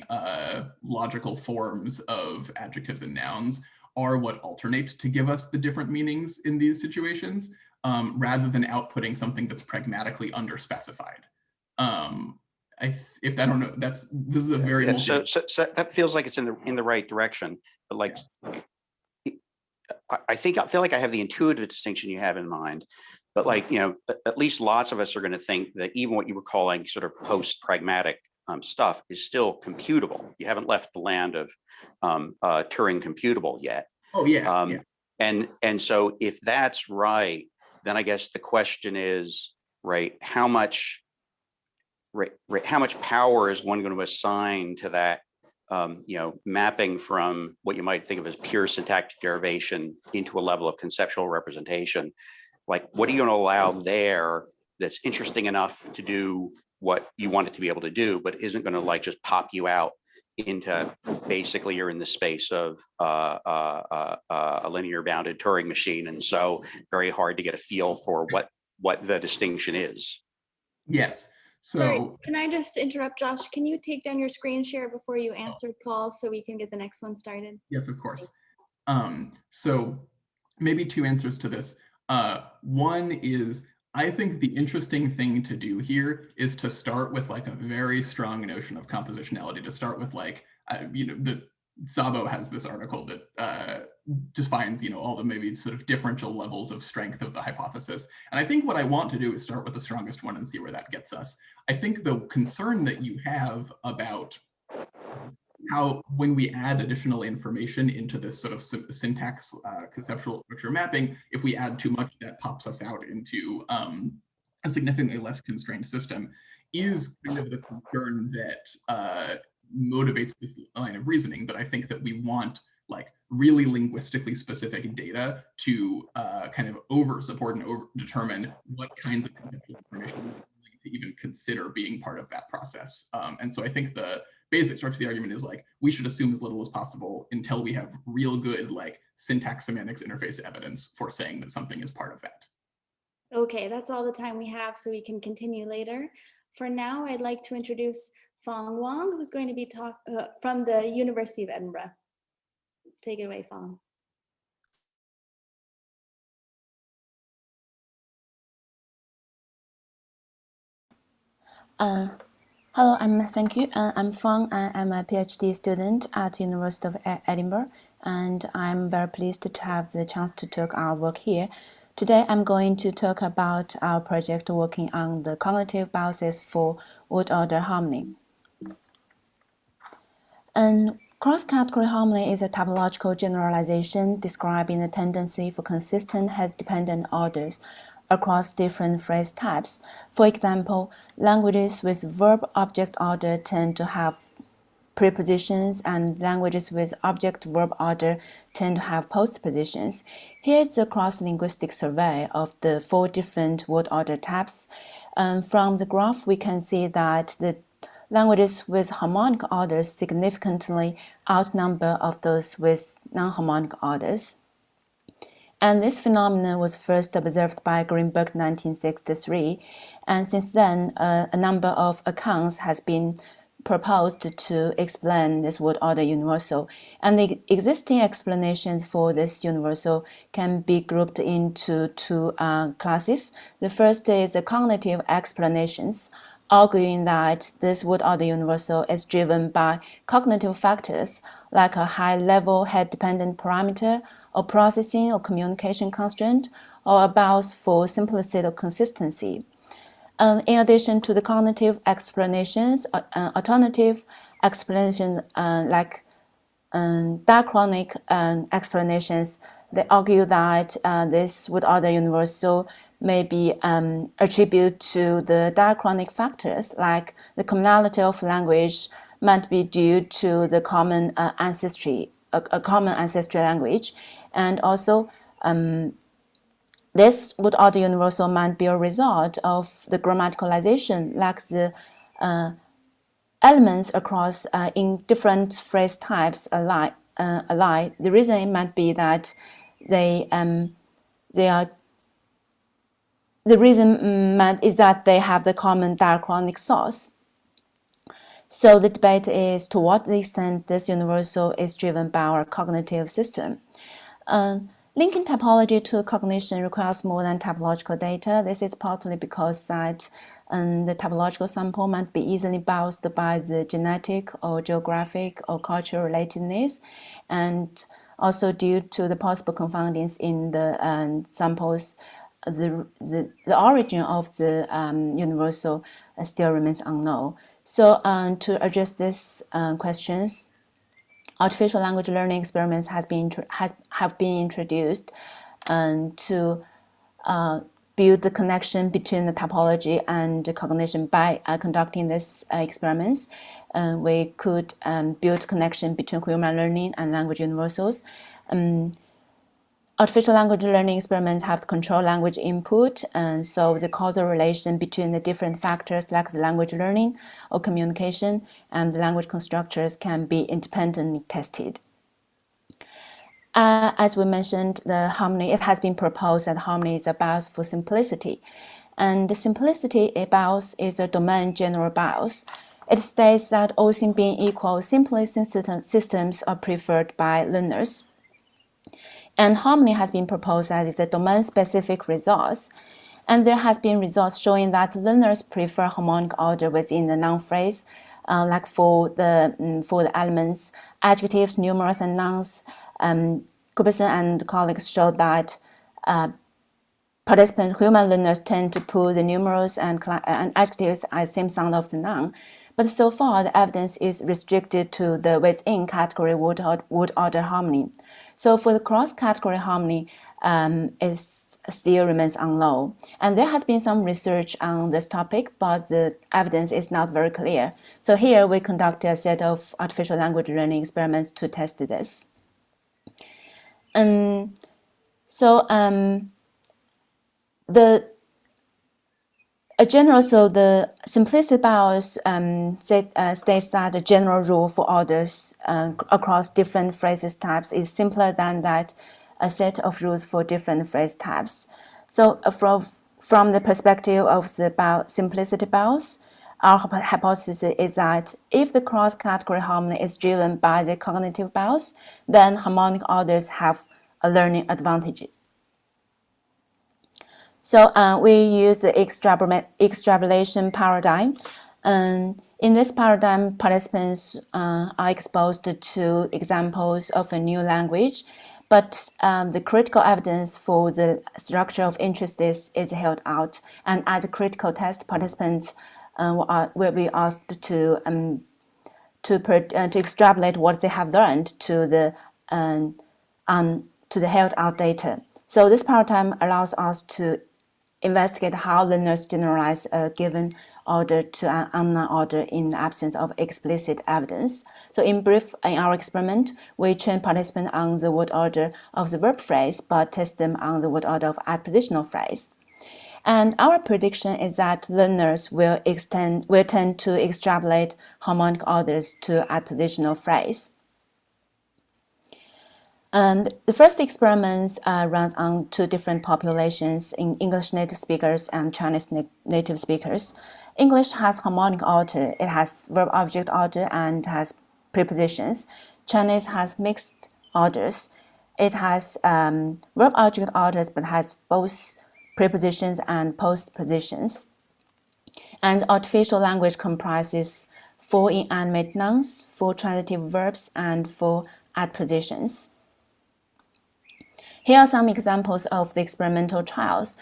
logical forms of adjectives and nouns are what alternate to give us the different meanings in these situations, rather than outputting something that's pragmatically underspecified. If I don't know, this is a very so that feels like it's in the right direction, but like I feel like I have the intuitive distinction you have in mind, but like at least lots of us are going to think that even what you were calling sort of post-pragmatic stuff is still computable. You haven't left the land of Turing computable yet. Oh yeah. And so if that's right, then I guess the question is, right, how much power is one going to assign to that, mapping from what you might think of as pure syntactic derivation into a level of conceptual representation? Like, what are you going to allow there that's interesting enough to do what you want it to be able to do, but isn't going to like just pop you out into basically you're in the space of a linear bounded Turing machine, and so very hard to get a feel for what the distinction is. Yes. Sorry, can I just interrupt, Josh? Can you take down your screen share before you answer Paul so we can get the next one started? Yes, of course. So maybe two answers to this. One is, I think the interesting thing to do here is to start with like a very strong notion of compositionality, to start with like, Szabo has this article that defines, all the maybe sort of differential levels of strength of the hypothesis. And I think what I want to do is start with the strongest one and see where that gets us. I think the concern that you have about how when we add additional information into this sort of syntax conceptual structure mapping, if we add too much, that pops us out into a significantly less constrained system, is kind of the concern that motivates this line of reasoning. But I think that we want like really linguistically specific data to kind of over-support and over-determine what kinds of conceptual information we're willing to even consider being part of that process. And so I think the basic structure of the argument is like, we should assume as little as possible until we have real good like syntax semantics interface evidence for saying that something is part of that. Okay, that's all the time we have, so we can continue later. For now, I'd like to introduce Wang, who's going to be from the University of Edinburgh. Take it away, Fong. Hello, thank you. I'm Fong. I'm a PhD student at University of Edinburgh, and I'm very pleased to have the chance to talk our work here. Today, I'm going to talk about our project working on the cognitive biases for word order harmony. And cross-category harmony is a typological generalization describing the tendency for consistent head-dependent orders across different phrase types. For example, languages with verb-object order tend to have prepositions, and languages with object-verb order tend to have postpositions. Here's a cross-linguistic survey of the 4 different word order types. From the graph, we can see that the languages with harmonic orders significantly outnumber of those with non-harmonic orders. And this phenomenon was first observed by Greenberg in 1963. And since then, a number of accounts has been proposed to explain this word order universal. And the existing explanations for this universal can be grouped into 2 classes. The first is the cognitive explanations, arguing that this word order universal is driven by cognitive factors like a high-level head-dependent parameter, or processing or communication constraint, or a bias for simplicity or consistency. In addition to the cognitive explanations, alternative explanations like diachronic explanations, they argue that this word order universal may be attributed to the diachronic factors, like the commonality of language might be due to the common ancestry, a common ancestral language, and also this word order universal might be a result of the grammaticalization, like the elements across in different phrase types alike. The reason it might be that they are. The reason is that they have the common diachronic source. So the debate is to what extent this universal is driven by our cognitive system. Linking typology to cognition requires more than typological data. This is partly because that the typological sample might be easily biased by the genetic or geographic or cultural relatedness, and also due to the possible confoundings in the samples. The origin of the universal still remains unknown. So to address these questions, artificial language learning experiments have been introduced to build the connection between the typology and the cognition. By conducting these experiments, we could build connection between human learning and language universals. Artificial language learning experiments have to control language input, and so the causal relation between the different factors like the language learning or communication and the language constructors can be independently tested. As we mentioned, the harmony, it has been proposed that harmony is a bias for simplicity. And the simplicity bias is a domain general bias. It states that all things being equal, simplest systems are preferred by learners. And harmony has been proposed as is a domain-specific resource. And there has been results showing that learners prefer harmonic order within the noun phrase, like for the elements, adjectives, numerals, and nouns. Kuberson and colleagues showed that human learners tend to put the numerals and adjectives as same sound of the noun. But so far, the evidence is restricted to the within category word order harmony. So for the cross-category harmony, it still remains unknown. And there has been some research on this topic, but the evidence is not very clear. So here we conducted a set of artificial language learning experiments to test this. The simplicity bias states that the general rule for orders across different phrases types is simpler than that a set of rules for different phrase types. So from the perspective of the simplicity bias, our hypothesis is that if the cross-category harmony is driven by the cognitive bias, then harmonic orders have a learning advantage. So we use the extrapolation paradigm. In this paradigm, participants are exposed to examples of a new language, but the critical evidence for the structure of interest is held out. And as a critical test, participants will be asked to extrapolate what they have learned to the held out data. So this paradigm allows us to investigate how learners generalize a given order to an unknown order in the absence of explicit evidence. So in brief, in our experiment, we train participants on the word order of the verb phrase, but test them on the word order of adpositional phrase. And our prediction is that learners will tend to extrapolate harmonic orders to adpositional phrase. The first experiments runs on 2 different populations in English native speakers and Chinese native speakers. English has harmonic order, it has verb-object order and has prepositions. Chinese has mixed orders. It has verb-object orders but has both prepositions and postpositions. And artificial language comprises 4 inanimate nouns, 4 transitive verbs, and 4 adpositions. Here are some examples of the experimental trials.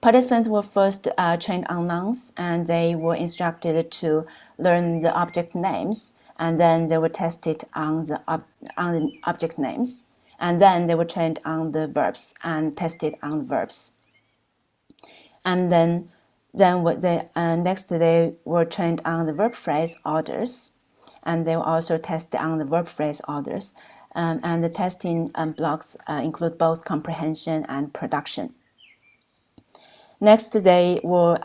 Participants were first trained on nouns, and they were instructed to learn the object names, and then they were tested on the object names, and then they were trained on the verbs and tested on the verbs. And then next they were trained on the verb phrase orders, and they were also tested on the verb phrase orders. And the testing blocks include both comprehension and production. Next, they were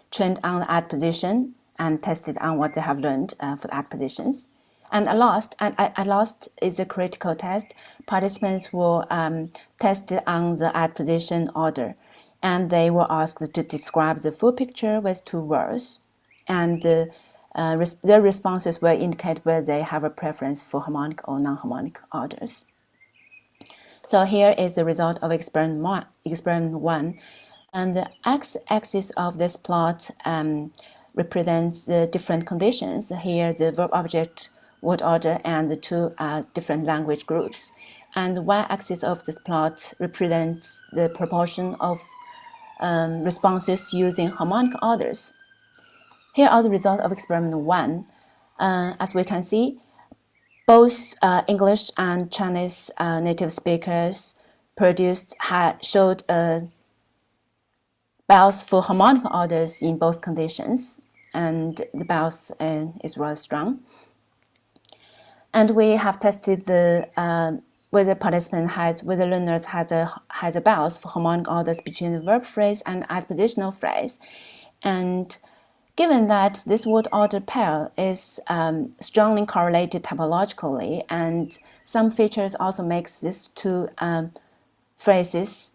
trained on the adposition and tested on what they have learned for the adpositions. And at last is a critical test. Participants were tested on the adposition order, and they were asked to describe the full picture with 2 words. And their responses will indicate whether they have a preference for harmonic or non-harmonic orders. So here is the result of experiment 1. And the x-axis of this plot represents the different conditions. Here, the verb-object word order and the 2 different language groups. And the y-axis of this plot represents the proportion of responses using harmonic orders. Here are the results of experiment 1. As we can see, both English and Chinese native speakers showed bias for harmonic orders in both conditions, and the bias is rather strong. And we have tested whether learners has a bias for harmonic orders between the verb phrase and adpositional phrase, and given that this word order pair is strongly correlated typologically, and some features also makes these 2 phrases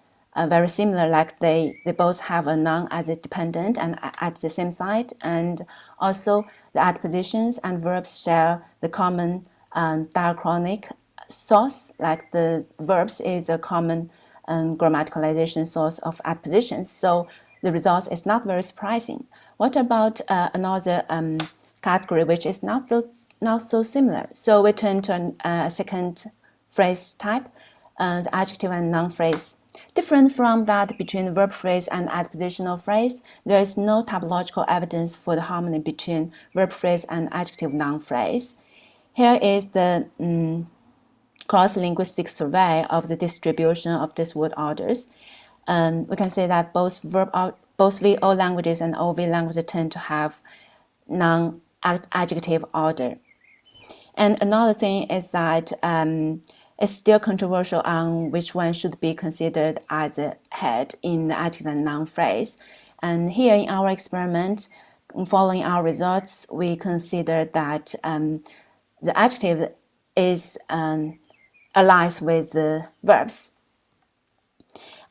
very similar, like they both have a noun as a dependent and at the same side, and also the adpositions and verbs share the common diachronic source, like the verbs is a common grammaticalization source of adpositions. So the result is not very surprising. What about another category which is not so similar? So we turn to a second phrase type, the adjective and noun phrase. Different from that between verb phrase and adpositional phrase, there is no typological evidence for the harmony between verb phrase and adjective noun phrase. Here is the cross-linguistic survey of the distribution of these word orders. We can say that both VO languages and OV languages tend to have non-adjective order. And another thing is that it's still controversial on which one should be considered as a head in the adjective and noun phrase. And here in our experiment, following our results, we consider that the adjective is aligns with the verbs.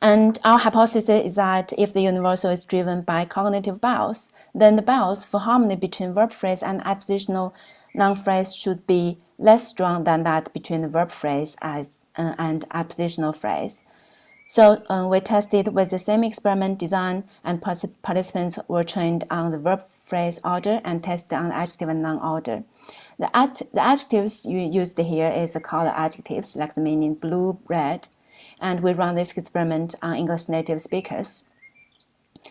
And our hypothesis is that if the universal is driven by cognitive bias, then the bias for harmony between verb phrase and adpositional noun phrase should be less strong than that between the verb phrase and adpositional phrase. So we tested with the same experiment design, and participants were trained on the verb phrase order and tested on the adjective and noun order. The adjectives you used here is the color adjectives, like the meaning blue, red, and we run this experiment on English native speakers.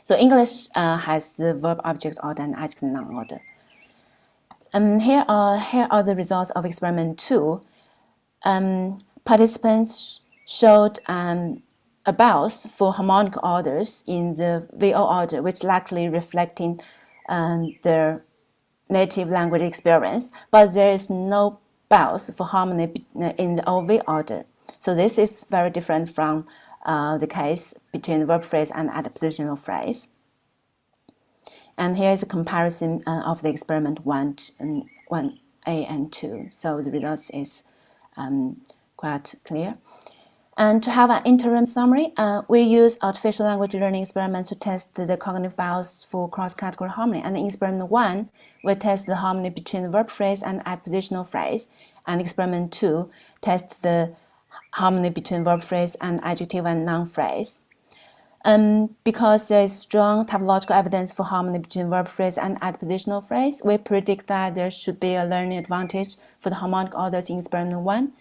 So English has the verb object order and adjective noun order. Here are the results of experiment 2. Participants showed a bias for harmonic orders in the VO order, which likely reflecting their native language experience, but there is no bias for harmony in the OV order. So this is very different from the case between the verb phrase and adpositional phrase. And here is a comparison of the experiment 1A and 2. So the results is quite clear. And to have an interim summary, we use artificial language learning experiments to test the cognitive bias for cross-category harmony. And in experiment 1, we test the harmony between the verb phrase and adpositional phrase. And experiment 2 test the harmony between verb phrase and adjective and noun phrase. Because there is strong typological evidence for harmony between verb phrase and adpositional phrase, we predict that there should be a learning advantage for the harmonic orders in experiment 1.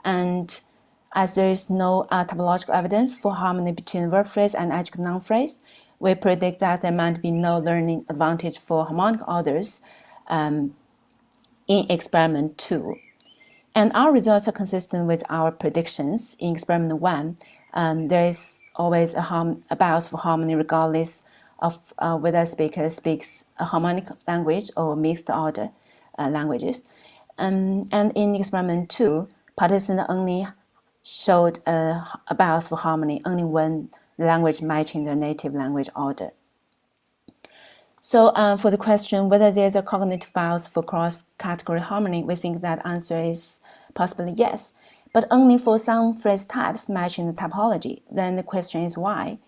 And as there is no typological evidence for harmony between verb phrase and adjective noun phrase, we predict that there might be no learning advantage for harmonic orders in experiment 2. And our results are consistent with our predictions. In experiment 1, there is always a bias for harmony regardless of whether a speaker speaks a harmonic language or mixed order languages. And in experiment 2, participants only showed a bias for harmony only when the language matching their native language order. So for the question whether there's a cognitive bias for cross-category harmony, we think that answer is possibly yes, but only for some phrase types matching the typology. Then the question is why?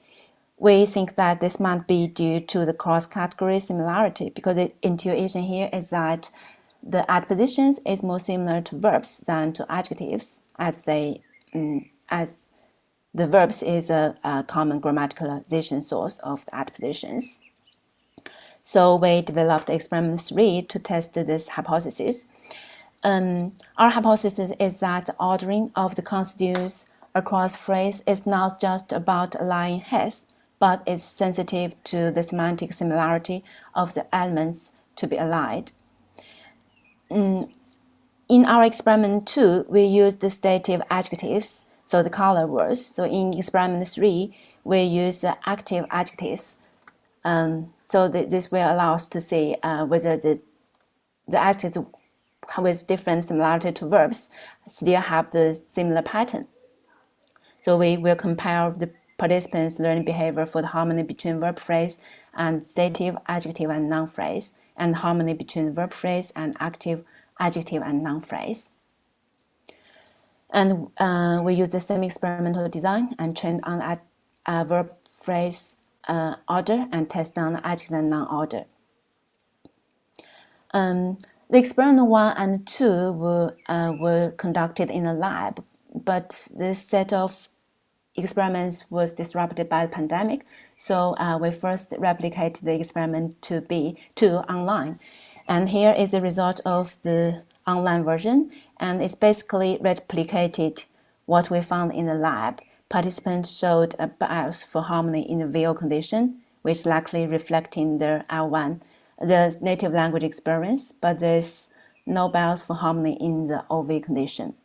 We think that this might be due to the cross-category similarity, because the intuition here is that the adpositions is more similar to verbs than to adjectives, as the verbs is a common grammaticalization source of the adpositions. So we developed experiment 3 to test this hypothesis. Our hypothesis is that the ordering of the constituents across phrase is not just about aligning heads, but is sensitive to the semantic similarity of the elements to be allied. In our experiment 2, we used the stative adjectives, so the color words. So in experiment 3, we use the active adjectives. So this will allow us to see whether the adjectives with different similarity to verbs still have the similar pattern. So we will compare the participants' learning behavior for the harmony between verb phrase and stative, adjective, and noun phrase, and harmony between verb phrase and active, adjective, and noun phrase. And we use the same experimental design and trained on verb phrase order and test on adjective and noun order. The experiment 1 and 2 were conducted in a lab, but this set of experiments was disrupted by the pandemic. So we first replicated the experiment 2 online. And here is the result of the online version. And it's basically replicated what we found in the lab. Participants showed a bias for harmony in the VO condition, which likely reflecting their L1, the native language experience, but there's no bias for harmony in the OV condition.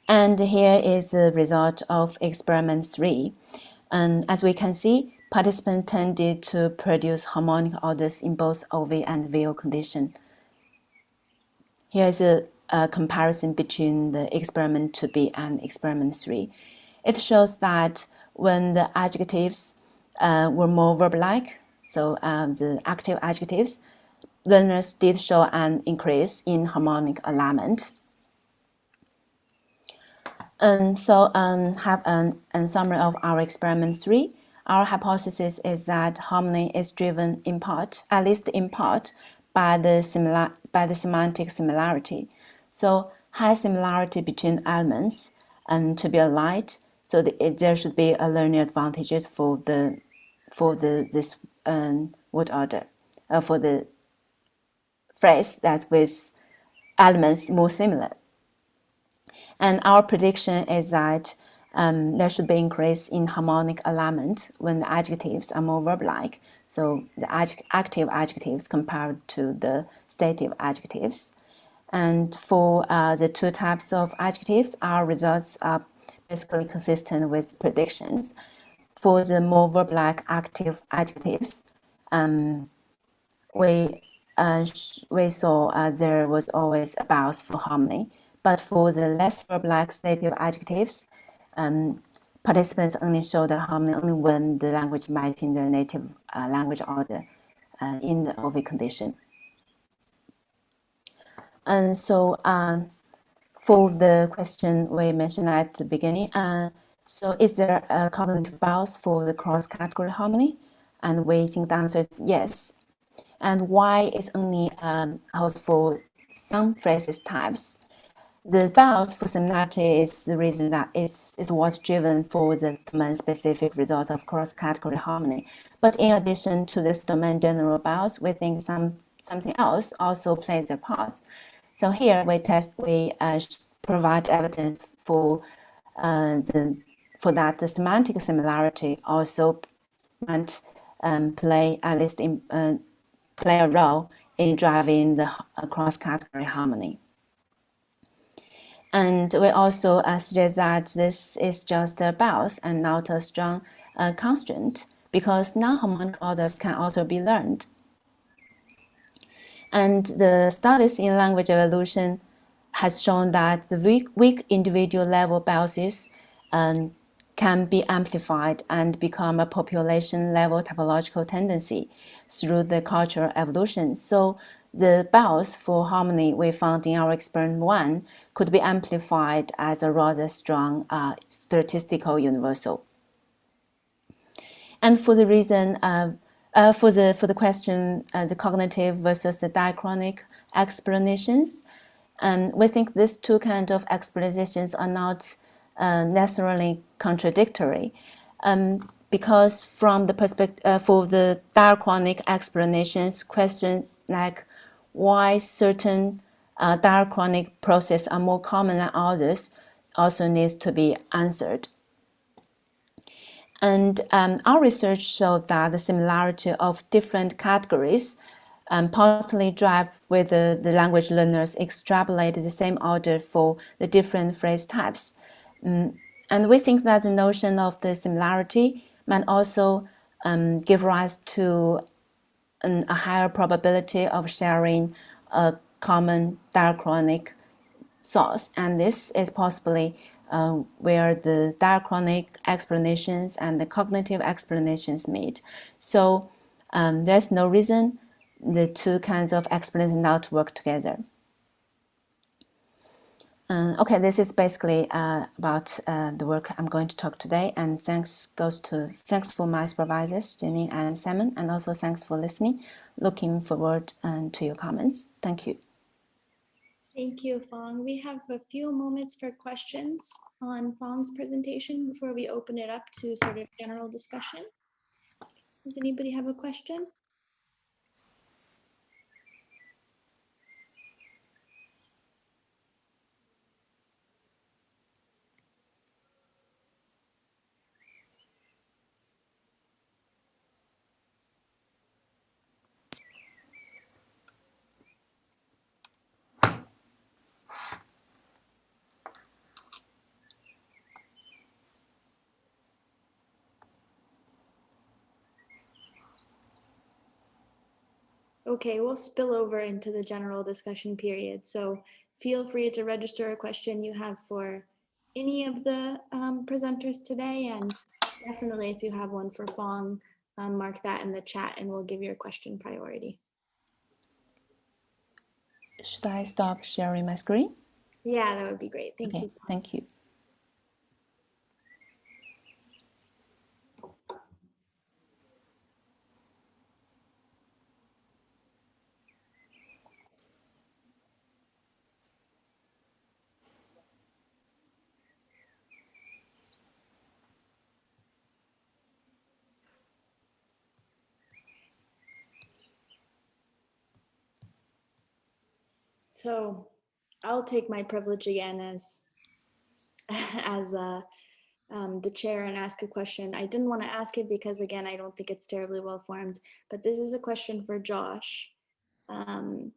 And here is the result of experiment 3. And as we can see, participants tended to produce harmonic orders in both OV and VO condition. Here is a comparison between the experiment 2B and experiment 3. It shows that when the adjectives were more verb-like, so the active adjectives, learners did show an increase in harmonic alignment. Have a summary of our experiment 3. Our hypothesis is that harmony is driven in part, at least in part, by the semantic similarity. So high similarity between elements to be aligned. So there should be a learning advantages for this word order for the phrase that with elements more similar. And our prediction is that there should be increase in harmonic alignment when the adjectives are more verb-like. So the active adjectives compared to the stative adjectives. And for the two types of adjectives, our results are basically consistent with predictions. For the more verb-like active adjectives, we saw there was always a bias for harmony. But for the less verb-like stative adjectives, participants only showed harmony only when the language matching their native language order in the OV condition. And so for the question we mentioned at the beginning, so is there a cognitive bias for the cross-category harmony? And we think the answer is yes. And why it's only holds for some phrases types. The bias for similarity is the reason that it's what's driven for the domain-specific results of cross-category harmony. But in addition to this domain general bias, we think something else also plays a part. So here we provide evidence for that the semantic similarity also might play a role in driving the cross-category harmony. And we also suggest that this is just a bias and not a strong constraint, because non-harmonic orders can also be learned. And the studies in language evolution has shown that the weak individual level biases can be amplified and become a population level typological tendency through the cultural evolution. So the bias for harmony we found in our experiment 1 could be amplified as a rather strong statistical universal. And for the reason for the question, the cognitive versus the diachronic explanations, we think these two kinds of explanations are not necessarily contradictory, because from the perspective for the diachronic explanations, questions like why certain diachronic processes are more common than others also needs to be answered. And our research showed that the similarity of different categories partly drive whether the language learners extrapolate the same order for the different phrase types. And we think that the notion of the similarity might also give rise to a higher probability of sharing a common diachronic source. And this is possibly where the diachronic explanations and the cognitive explanations meet. So there's no reason the two kinds of explanations not work together. Okay, this is basically about the work I'm going to talk today, and thanks for my supervisors, Jenny and Simon, and also thanks for listening. Looking forward to your comments. Thank you. Thank you, Fong. We have a few moments for questions on Fong's presentation before we open it up to sort of general discussion. Does anybody have a question? Okay, we'll spill over into the general discussion period. So feel free to register a question you have for any of the presenters today. And definitely if you have one for Fong, mark that in the chat and we'll give your question priority. Should I stop sharing my screen? Yeah, that would be great. Thank you. Thank you. So I'll take my privilege again as the chair and ask a question. I didn't want to ask it because, again, I don't think it's terribly well formed, but this is a question for Josh. And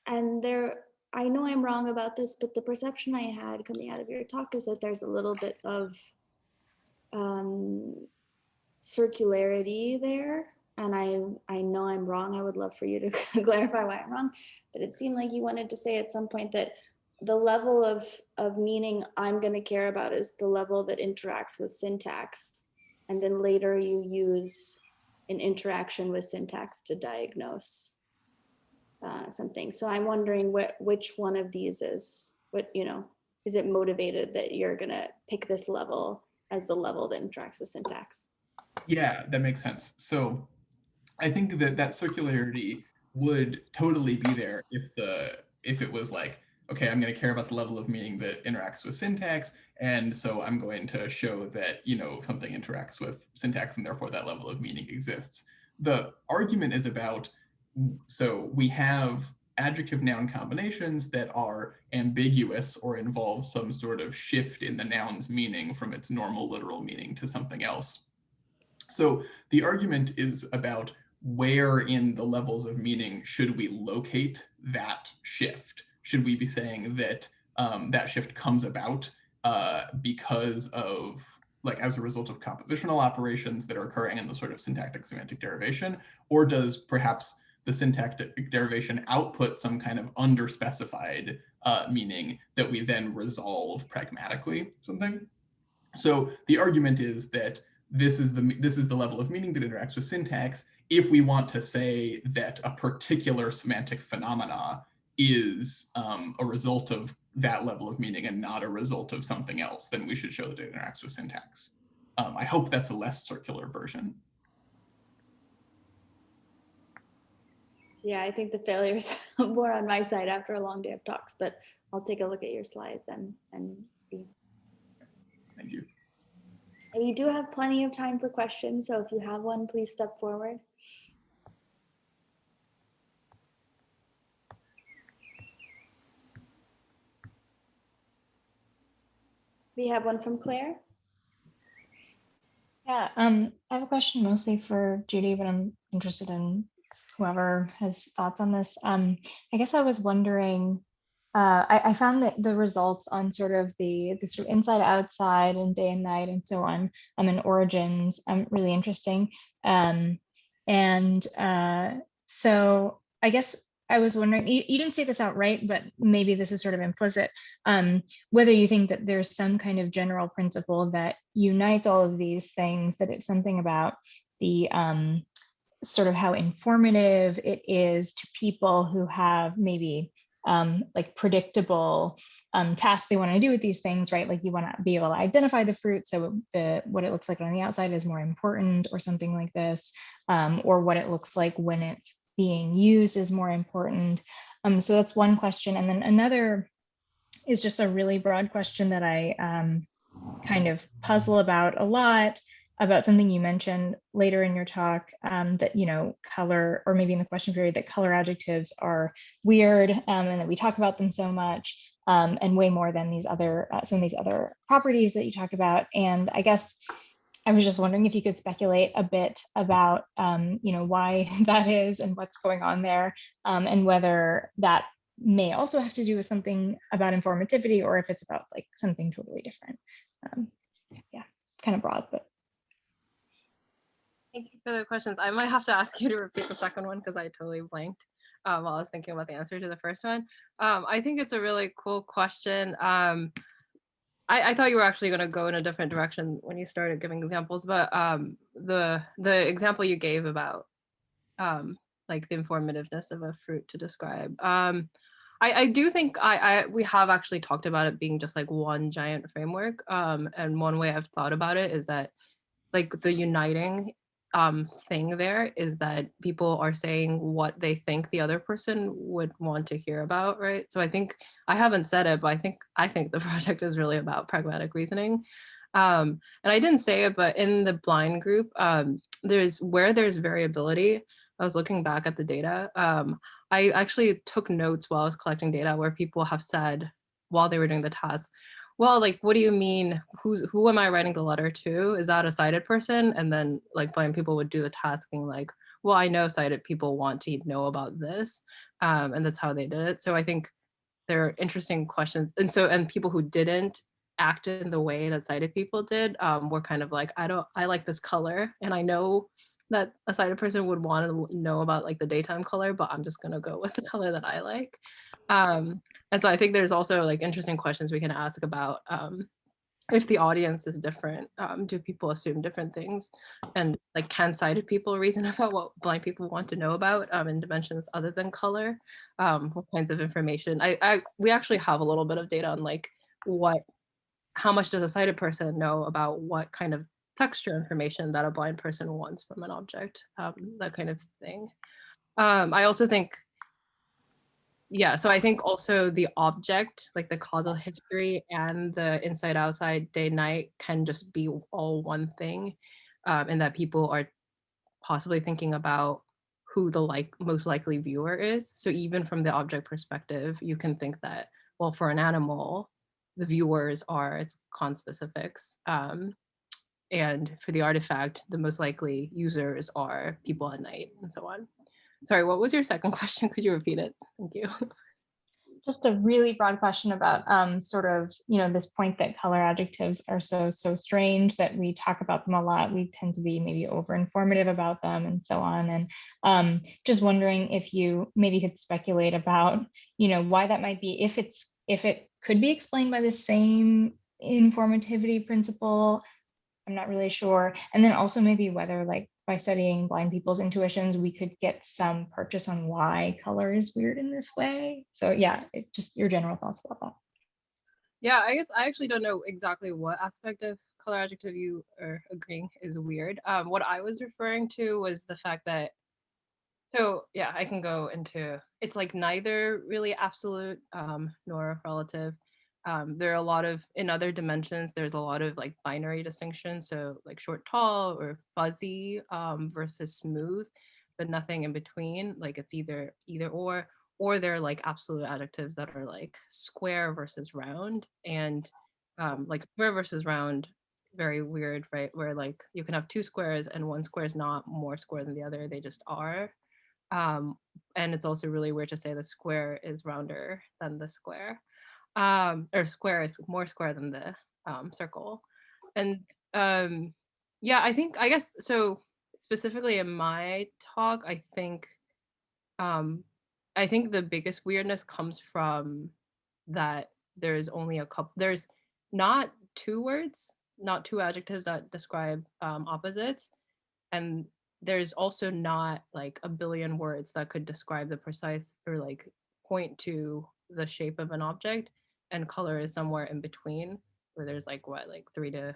I know I'm wrong about this, but the perception I had coming out of your talk is that there's a little bit of circularity there. And I know I'm wrong. I would love for you to clarify why I'm wrong, but it seemed like you wanted to say at some point that the level of meaning I'm going to care about is the level that interacts with syntax. And then later you use an interaction with syntax to diagnose something. So I'm wondering which one of these is is it motivated that you're going to pick this level as the level that interacts with syntax? Yeah, that makes sense. So I think that circularity would totally be there if it was like, okay, I'm going to care about the level of meaning that interacts with syntax, and so I'm going to show that, something interacts with syntax and therefore that level of meaning exists. The argument is about, so we have adjective noun combinations that are ambiguous or involve some sort of shift in the noun's meaning from its normal literal meaning to something else. So the argument is about where in the levels of meaning should we locate that shift? Should we be saying that that shift comes about because of, like, as a result of compositional operations that are occurring in the sort of syntactic semantic derivation, or does perhaps the syntactic derivation output some kind of underspecified meaning that we then resolve pragmatically, something? So the argument is that this is the level of meaning that interacts with syntax. If we want to say that a particular semantic phenomena is a result of that level of meaning and not a result of something else, then we should show that it interacts with syntax. I hope that's a less circular version. Yeah, I think the failure's more on my side after a long day of talks, but I'll take a look at your slides and see. Thank you. And we do have plenty of time for questions, so if you have one, please step forward. We have one from Claire. Yeah, I have a question mostly for Judy, but I'm interested in whoever has thoughts on this. I guess I was wondering, I found that the results on sort of the sort of inside outside and day and night and so on, in origins, really interesting. So I guess I was wondering, you didn't say this outright, but maybe this is sort of implicit, whether you think that there's some kind of general principle that unites all of these things, that it's something about the sort of how informative it is to people who have maybe like predictable tasks they want to do with these things, right? Like you want to be able to identify the fruit, so what it looks like on the outside is more important, or something like this, or what it looks like when it's being used is more important. So that's one question. And then another is just a really broad question that I kind of puzzle about a lot, about something you mentioned later in your talk, that, color, or maybe in the question period, that color adjectives are weird, and that we talk about them so much, and way more than these other, some of these other properties that you talk about. And I guess I was just wondering if you could speculate a bit about, why that is and what's going on there, and whether that may also have to do with something about informativity, or if it's about like something totally different. Yeah, kind of broad, but. Thank you for the questions. I might have to ask you to repeat the second one because I totally blanked while I was thinking about the answer to the first one. I think it's a really cool question. I thought you were actually going to go in a different direction when you started giving examples, but the example you gave about like the informativeness of a fruit to describe, I do think we have actually talked about it being just like one giant framework, and one way I've thought about it is that like the uniting thing there is that people are saying what they think the other person would want to hear about, right? So I think, I haven't said it, but I think the project is really about pragmatic reasoning. And I didn't say it, but in the blind group, there's variability. I was looking back at the data. I actually took notes while I was collecting data where people have said while they were doing the task, well, like, what do you mean? Who am I writing the letter to? Is that a sighted person? And then like blind people would do the tasking like, well, I know sighted people want to know about this. And that's how they did it. So I think there are interesting questions. And people who didn't act in the way that sighted people did were kind of like, I like this color. And I know that a sighted person would want to know about like the daytime color, but I'm just gonna go with the color that I like. And so I think there's also like interesting questions we can ask about if the audience is different, do people assume different things? And like, can sighted people reason about what blind people want to know about in dimensions other than color? What kinds of information? We actually have a little bit of data on like how much does a sighted person know about what kind of texture information that a blind person wants from an object, that kind of thing. I also think, yeah, so I think also the object, like the causal history and the inside outside day night can just be all one thing, and that people are possibly thinking about who the most likely viewer is. So even from the object perspective, you can think that, well, for an animal, the viewers are its conspecifics. And for the artifact, the most likely users are people at night and so on. Sorry, what was your second question? Could you repeat it? Thank you. Just a really broad question about sort of, this point that color adjectives are so strange, that we talk about them a lot. We tend to be maybe over informative about them and so on. And just wondering if you maybe could speculate about, why that might be, if it could be explained by the same informativity principle. I'm not really sure. And then also maybe whether, like, by studying blind people's intuitions, we could get some purchase on why color is weird in this way. So yeah, just your general thoughts about that. Yeah, I guess I actually don't know exactly what aspect of color adjective you are agreeing is weird. What I was referring to was the fact that, so yeah, I can go into, it's like neither really absolute nor relative. There are a lot of, in other dimensions, there's a lot of like binary distinctions. So like short, tall, or fuzzy versus smooth, but nothing in between. Like it's either or they're like absolute adjectives that are like square versus round. And like square versus round, very weird, right? Where like you can have two squares and one square is not more square than the other, they just are. And it's also really weird to say the square is rounder than the square. Or square is more square than the circle. And yeah, I guess so. Specifically in my talk, I think the biggest weirdness comes from that there's only there's not two words, not two adjectives that describe opposites, and there's also not like a billion words that could describe the precise or like point to the shape of an object, and color is somewhere in between, where there's like 3 to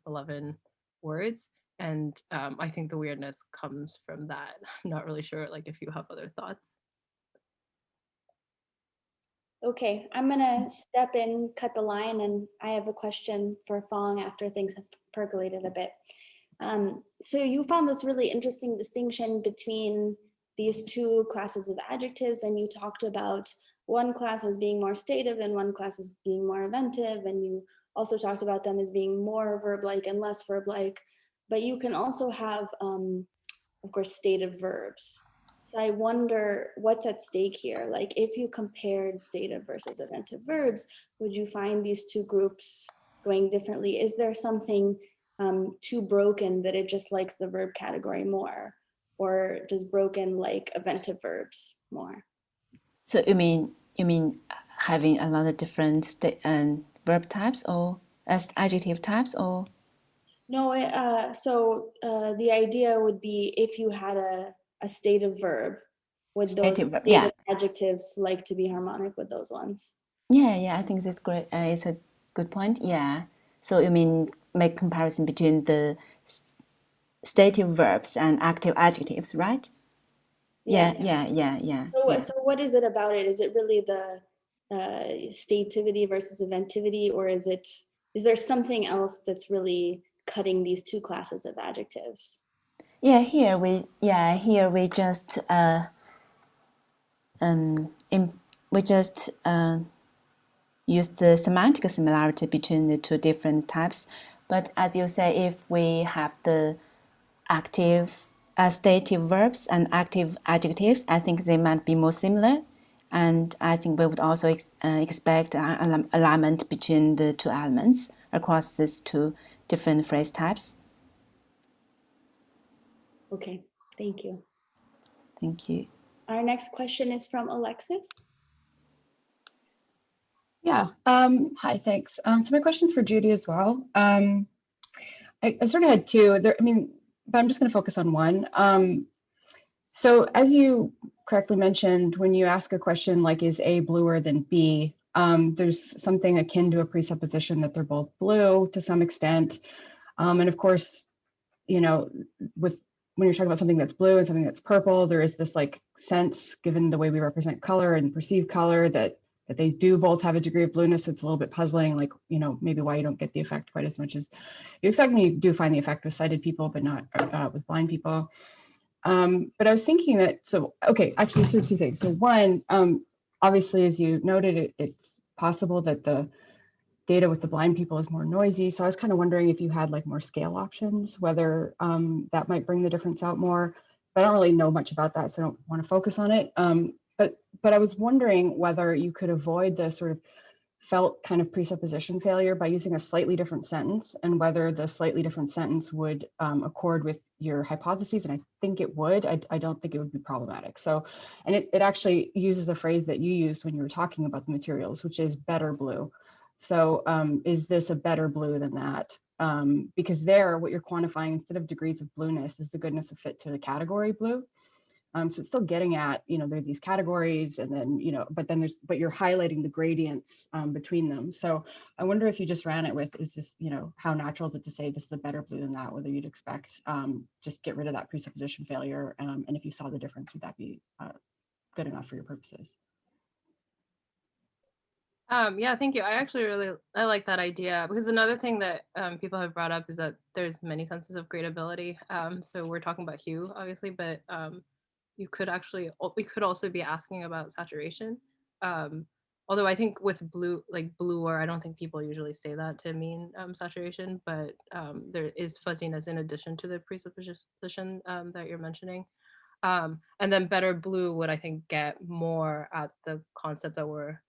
11 words. And I think the weirdness comes from that. I'm not really sure like if you have other thoughts. Okay, I'm gonna step in, cut the line, and I have a question for Fong after things have percolated a bit. So you found this really interesting distinction between these two classes of adjectives, and you talked about one class as being more stative and one class as being more inventive, and you also talked about them as being more verb-like and less verb-like, but you can also have, of course, stative verbs. So I wonder what's at stake here. Like if you compared stative versus inventive verbs, would you find these two groups going differently? Is there something too broken that it just likes the verb category more? Or does broken like inventive verbs more? So you mean having a lot of different verb types or as adjective types, or? No, the idea would be if you had a stative verb, would those Stative verb, stative adjectives like to be harmonic with those ones? Yeah, I think that's great. It's a good point. Yeah. So you mean make comparison between the stative verbs and active adjectives, right? Yeah. So what is it about it? Is it really the stativity versus inventivity, or is it Is there something else that's really cutting these two classes of adjectives? Yeah, here we just use the semantic similarity between the two different types. But as you say, if we have the active stative verbs and active adjectives, I think they might be more similar. And I think we would also expect an alignment between the two elements across these two different phrase types. Okay, thank you. Thank you. Our next question is from Alexis. Yeah, hi, thanks. So my question's for Judy as well. I sort of had two, but I'm just gonna focus on one. So as you correctly mentioned, when you ask a question like, is A bluer than B, there's something akin to a presupposition that they're both blue to some extent. And of course, when you're talking about something that's blue and something that's purple, there is this like sense, given the way we represent color and perceive color, that they do both have a degree of blueness. So it's a little bit puzzling, like, maybe why you don't get the effect quite as much as you expect. And you do find the effect with sighted people, but not with blind people. But I was thinking that, actually, so two things. So one, obviously, as you noted, it's possible that the data with the blind people is more noisy. So I was kind of wondering if you had like more scale options, whether that might bring the difference out more. But I don't really know much about that, so I don't want to focus on it. But I was wondering whether you could avoid the sort of felt kind of presupposition failure by using a slightly different sentence, and whether the slightly different sentence would accord with your hypotheses. And I think it would. I don't think it would be problematic. So, and it actually uses a phrase that you used when you were talking about the materials, which is better blue. So is this a better blue than that? Because there, what you're quantifying instead of degrees of blueness is the goodness of fit to the category blue. So it's still getting at, there are these categories, and then, but you're highlighting the gradients between them. So I wonder if you just ran it with, is this, how natural is it to say this is a better blue than that, whether you'd expect just get rid of that presupposition failure. And if you saw the difference, would that be good enough for your purposes? Yeah, thank you. I like that idea, because another thing that people have brought up is that there's many senses of gradability. So we're talking about hue, obviously, but we could also be asking about saturation. Although I think with blue, like bluer, I don't think people usually say that to mean saturation, but there is fuzziness in addition to the presupposition that you're mentioning. And then better blue would, I think, get more at the concept that we're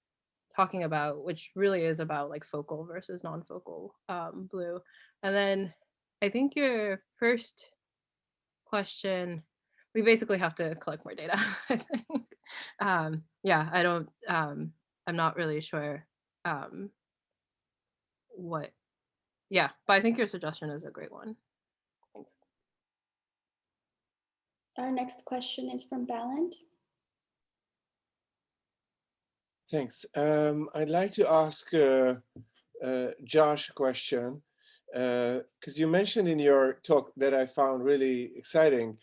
talking about, which really is about like focal versus non-focal blue. And then I think your first question, we basically have to collect more data. I think. Yeah, I'm not really sure what, yeah, but I think your suggestion is a great one. Thanks. Our next question is from Balint. Thanks. I'd like to ask Josh a question, because you mentioned in your talk that I found really exciting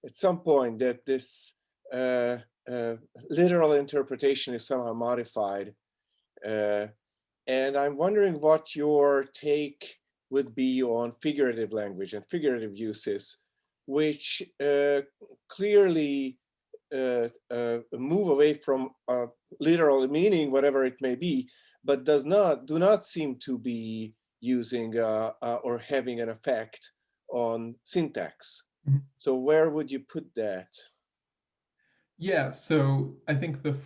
at some point that this literal interpretation is somehow modified. And I'm wondering what your take would be on figurative language and figurative uses, which clearly move away from literal meaning, whatever it may be, but do not seem to be using or having an effect on syntax. Mm-hmm. So where would you put that? Yeah, so I think the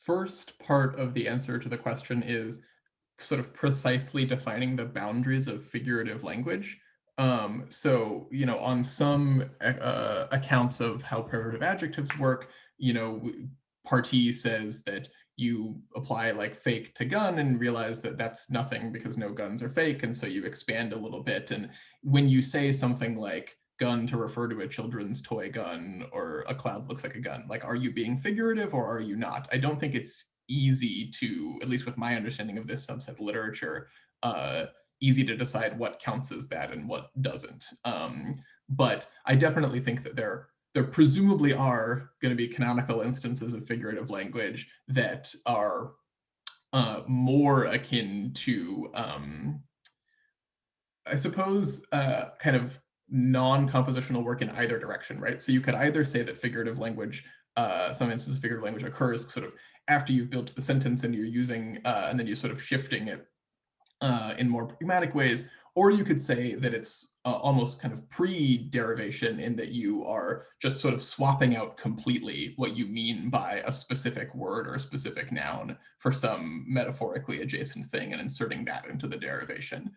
first part of the answer to the question is sort of precisely defining the boundaries of figurative language. So, on some accounts of how privative adjectives work, Partee says that you apply like fake to gun and realize that that's nothing because no guns are fake. And so you expand a little bit. And when you say something like gun to refer to a children's toy gun, or a cloud looks like a gun, like, are you being figurative or are you not? I don't think it's easy to, at least with my understanding of this subset literature, easy to decide what counts as that and what doesn't. But I definitely think that there presumably are going to be canonical instances of figurative language that are more akin to, I suppose, kind of non-compositional work in either direction, right? So you could either say that figurative language, some instances of figurative language occurs sort of after you've built the sentence and you're using, and then you're sort of shifting it in more pragmatic ways, or you could say that it's almost kind of pre-derivation in that you are just sort of swapping out completely what you mean by a specific word or a specific noun for some metaphorically adjacent thing and inserting that into the derivation.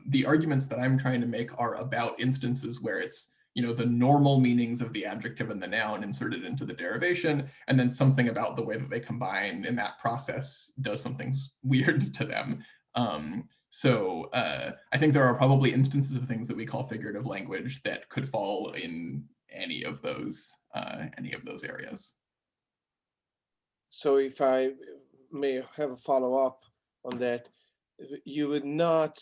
The arguments that I'm trying to make are about instances where it's, you know, the normal meanings of the adjective and the noun inserted into the derivation, and then something about the way that they combine in that process does something weird to them. So I think there are probably instances of things that we call figurative language that could fall in any of those areas. So if I may have a follow-up on that, you would not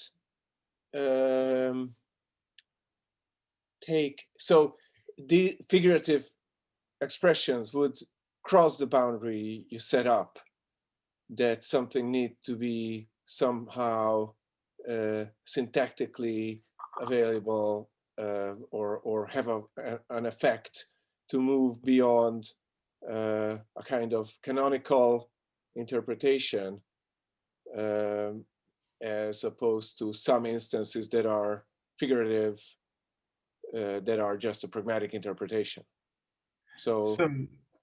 take, so the figurative expressions would cross the boundary you set up, that something need to be somehow syntactically available or have an effect to move beyond a kind of canonical interpretation, as opposed to some instances that are figurative, that are just a pragmatic interpretation. So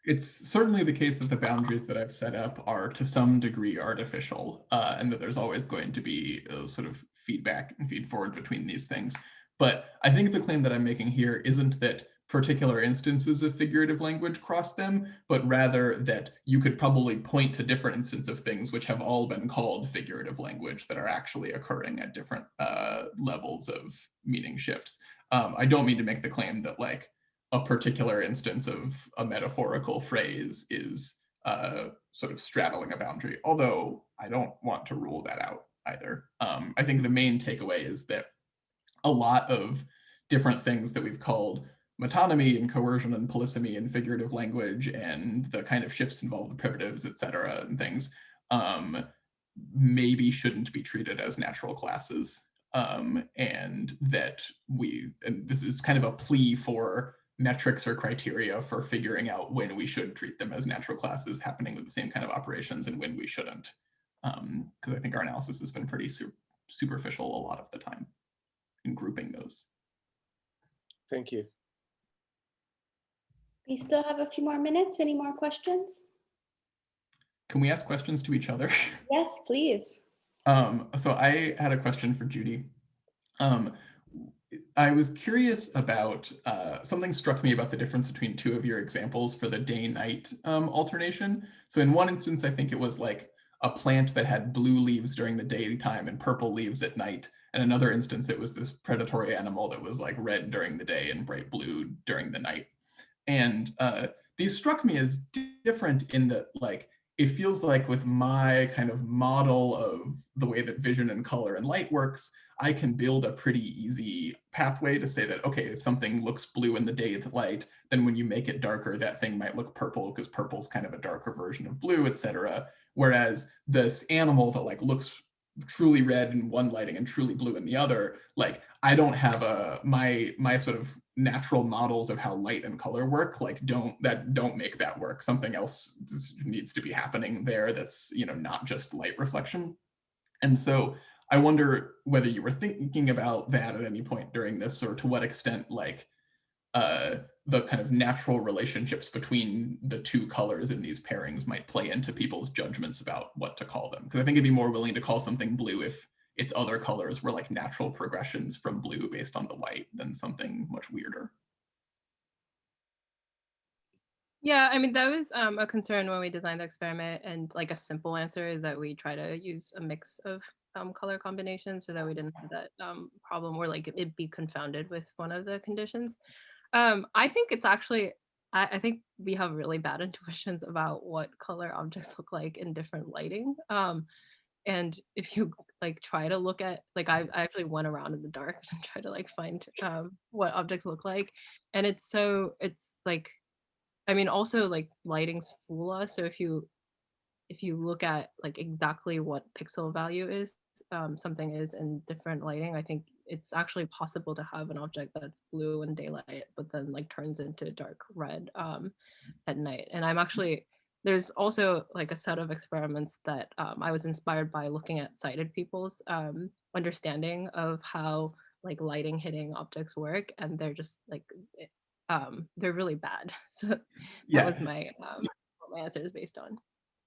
it's certainly the case that the boundaries that I've set up are to some degree artificial, and that there's always going to be a sort of feedback and feed forward between these things. But I think the claim that I'm making here isn't that particular instances of figurative language cross them, but rather that you could probably point to different instances of things which have all been called figurative language that are actually occurring at different levels of meaning shifts. I don't mean to make the claim that like a particular instance of a metaphorical phrase is sort of straddling a boundary, although I don't want to rule that out either. I think the main takeaway is that a lot of different things that we've called metonymy and coercion and polysemy and figurative language and the kind of shifts involved with primitives, et cetera, and things maybe shouldn't be treated as natural classes. And that and this is kind of a plea for metrics or criteria for figuring out when we should treat them as natural classes happening with the same kind of operations and when we shouldn't. Because I think our analysis has been pretty superficial a lot of the time in grouping those. thank you. We still have a few more minutes. Any more questions? Can we ask questions to each other? Yes, please. So I had a question for Judy. I was curious about, something struck me about the difference between two of your examples for the day-night alternation. So in one instance, I think it was like a plant that had blue leaves during the daytime and purple leaves at night. And another instance, it was this predatory animal that was like red during the day and bright blue during the night. And these struck me as different in that, like, it feels like with my kind of model of the way that vision and color and light works, I can build a pretty easy pathway to say that, okay, if something looks blue in the daylight, then when you make it darker, that thing might look purple because purple's kind of a darker version of blue, et cetera. Whereas this animal that like looks truly red in one lighting and truly blue in the other, like I don't have my sort of natural models of how light and color work, like don't make that work. Something else needs to be happening there that's, you know, not just light reflection. And so I wonder whether you were thinking about that at any point during this, or to what extent like the kind of natural relationships between the two colors in these pairings might play into people's judgments about what to call them. Because I think I'd be more willing to call something blue if its other colors were like natural progressions from blue based on the light than something much weirder. Yeah, I mean, that was a concern when we designed the experiment, and like a simple answer is that we try to use a mix of color combinations so that we didn't have that problem where like it'd be confounded with one of the conditions. I think it's actually, I think we have really bad intuitions about what color objects look like in different lighting. And if you like try to look at, like I actually went around in the dark and try to like find what objects look like. And it's like, I mean, also like lightings fool us. So if you if you look at like exactly what pixel value is, something is in different lighting, I think it's actually possible to have an object that's blue in daylight, but then like turns into dark red at night. And I'm actually, there's also like a set of experiments that I was inspired by looking at sighted people's understanding of how like lighting hitting objects work, and they're just like, they're really bad. So that was my, what my answer is based on.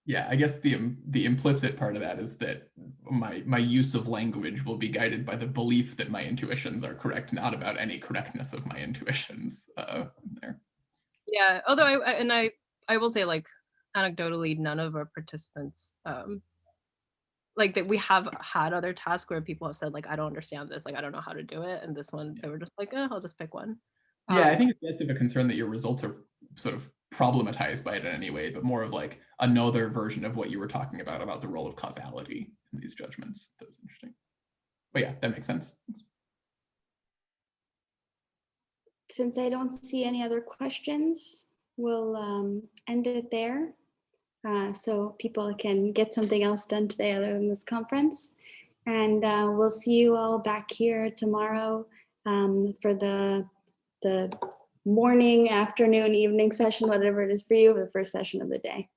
Yeah, I guess the implicit part of that is that my use of language will be guided by the belief that my intuitions are correct, not about any correctness of my intuitions there. Yeah, although I will say, like, anecdotally, none of our participants like that we have had other tasks where people have said like, I don't understand this, like I don't know how to do it, and this one they were just like, I'll just pick one. Yeah, I think it's less of a concern that your results are sort of problematized by it in any way, but more of like another version of what you were talking about the role of causality in these judgments. That was interesting. But yeah, that makes sense. Since I don't see any other questions, we'll end it there. So people can get something else done today other than this conference. And we'll see you all back here tomorrow for the morning, afternoon, evening session, whatever it is for you, the first session of the day.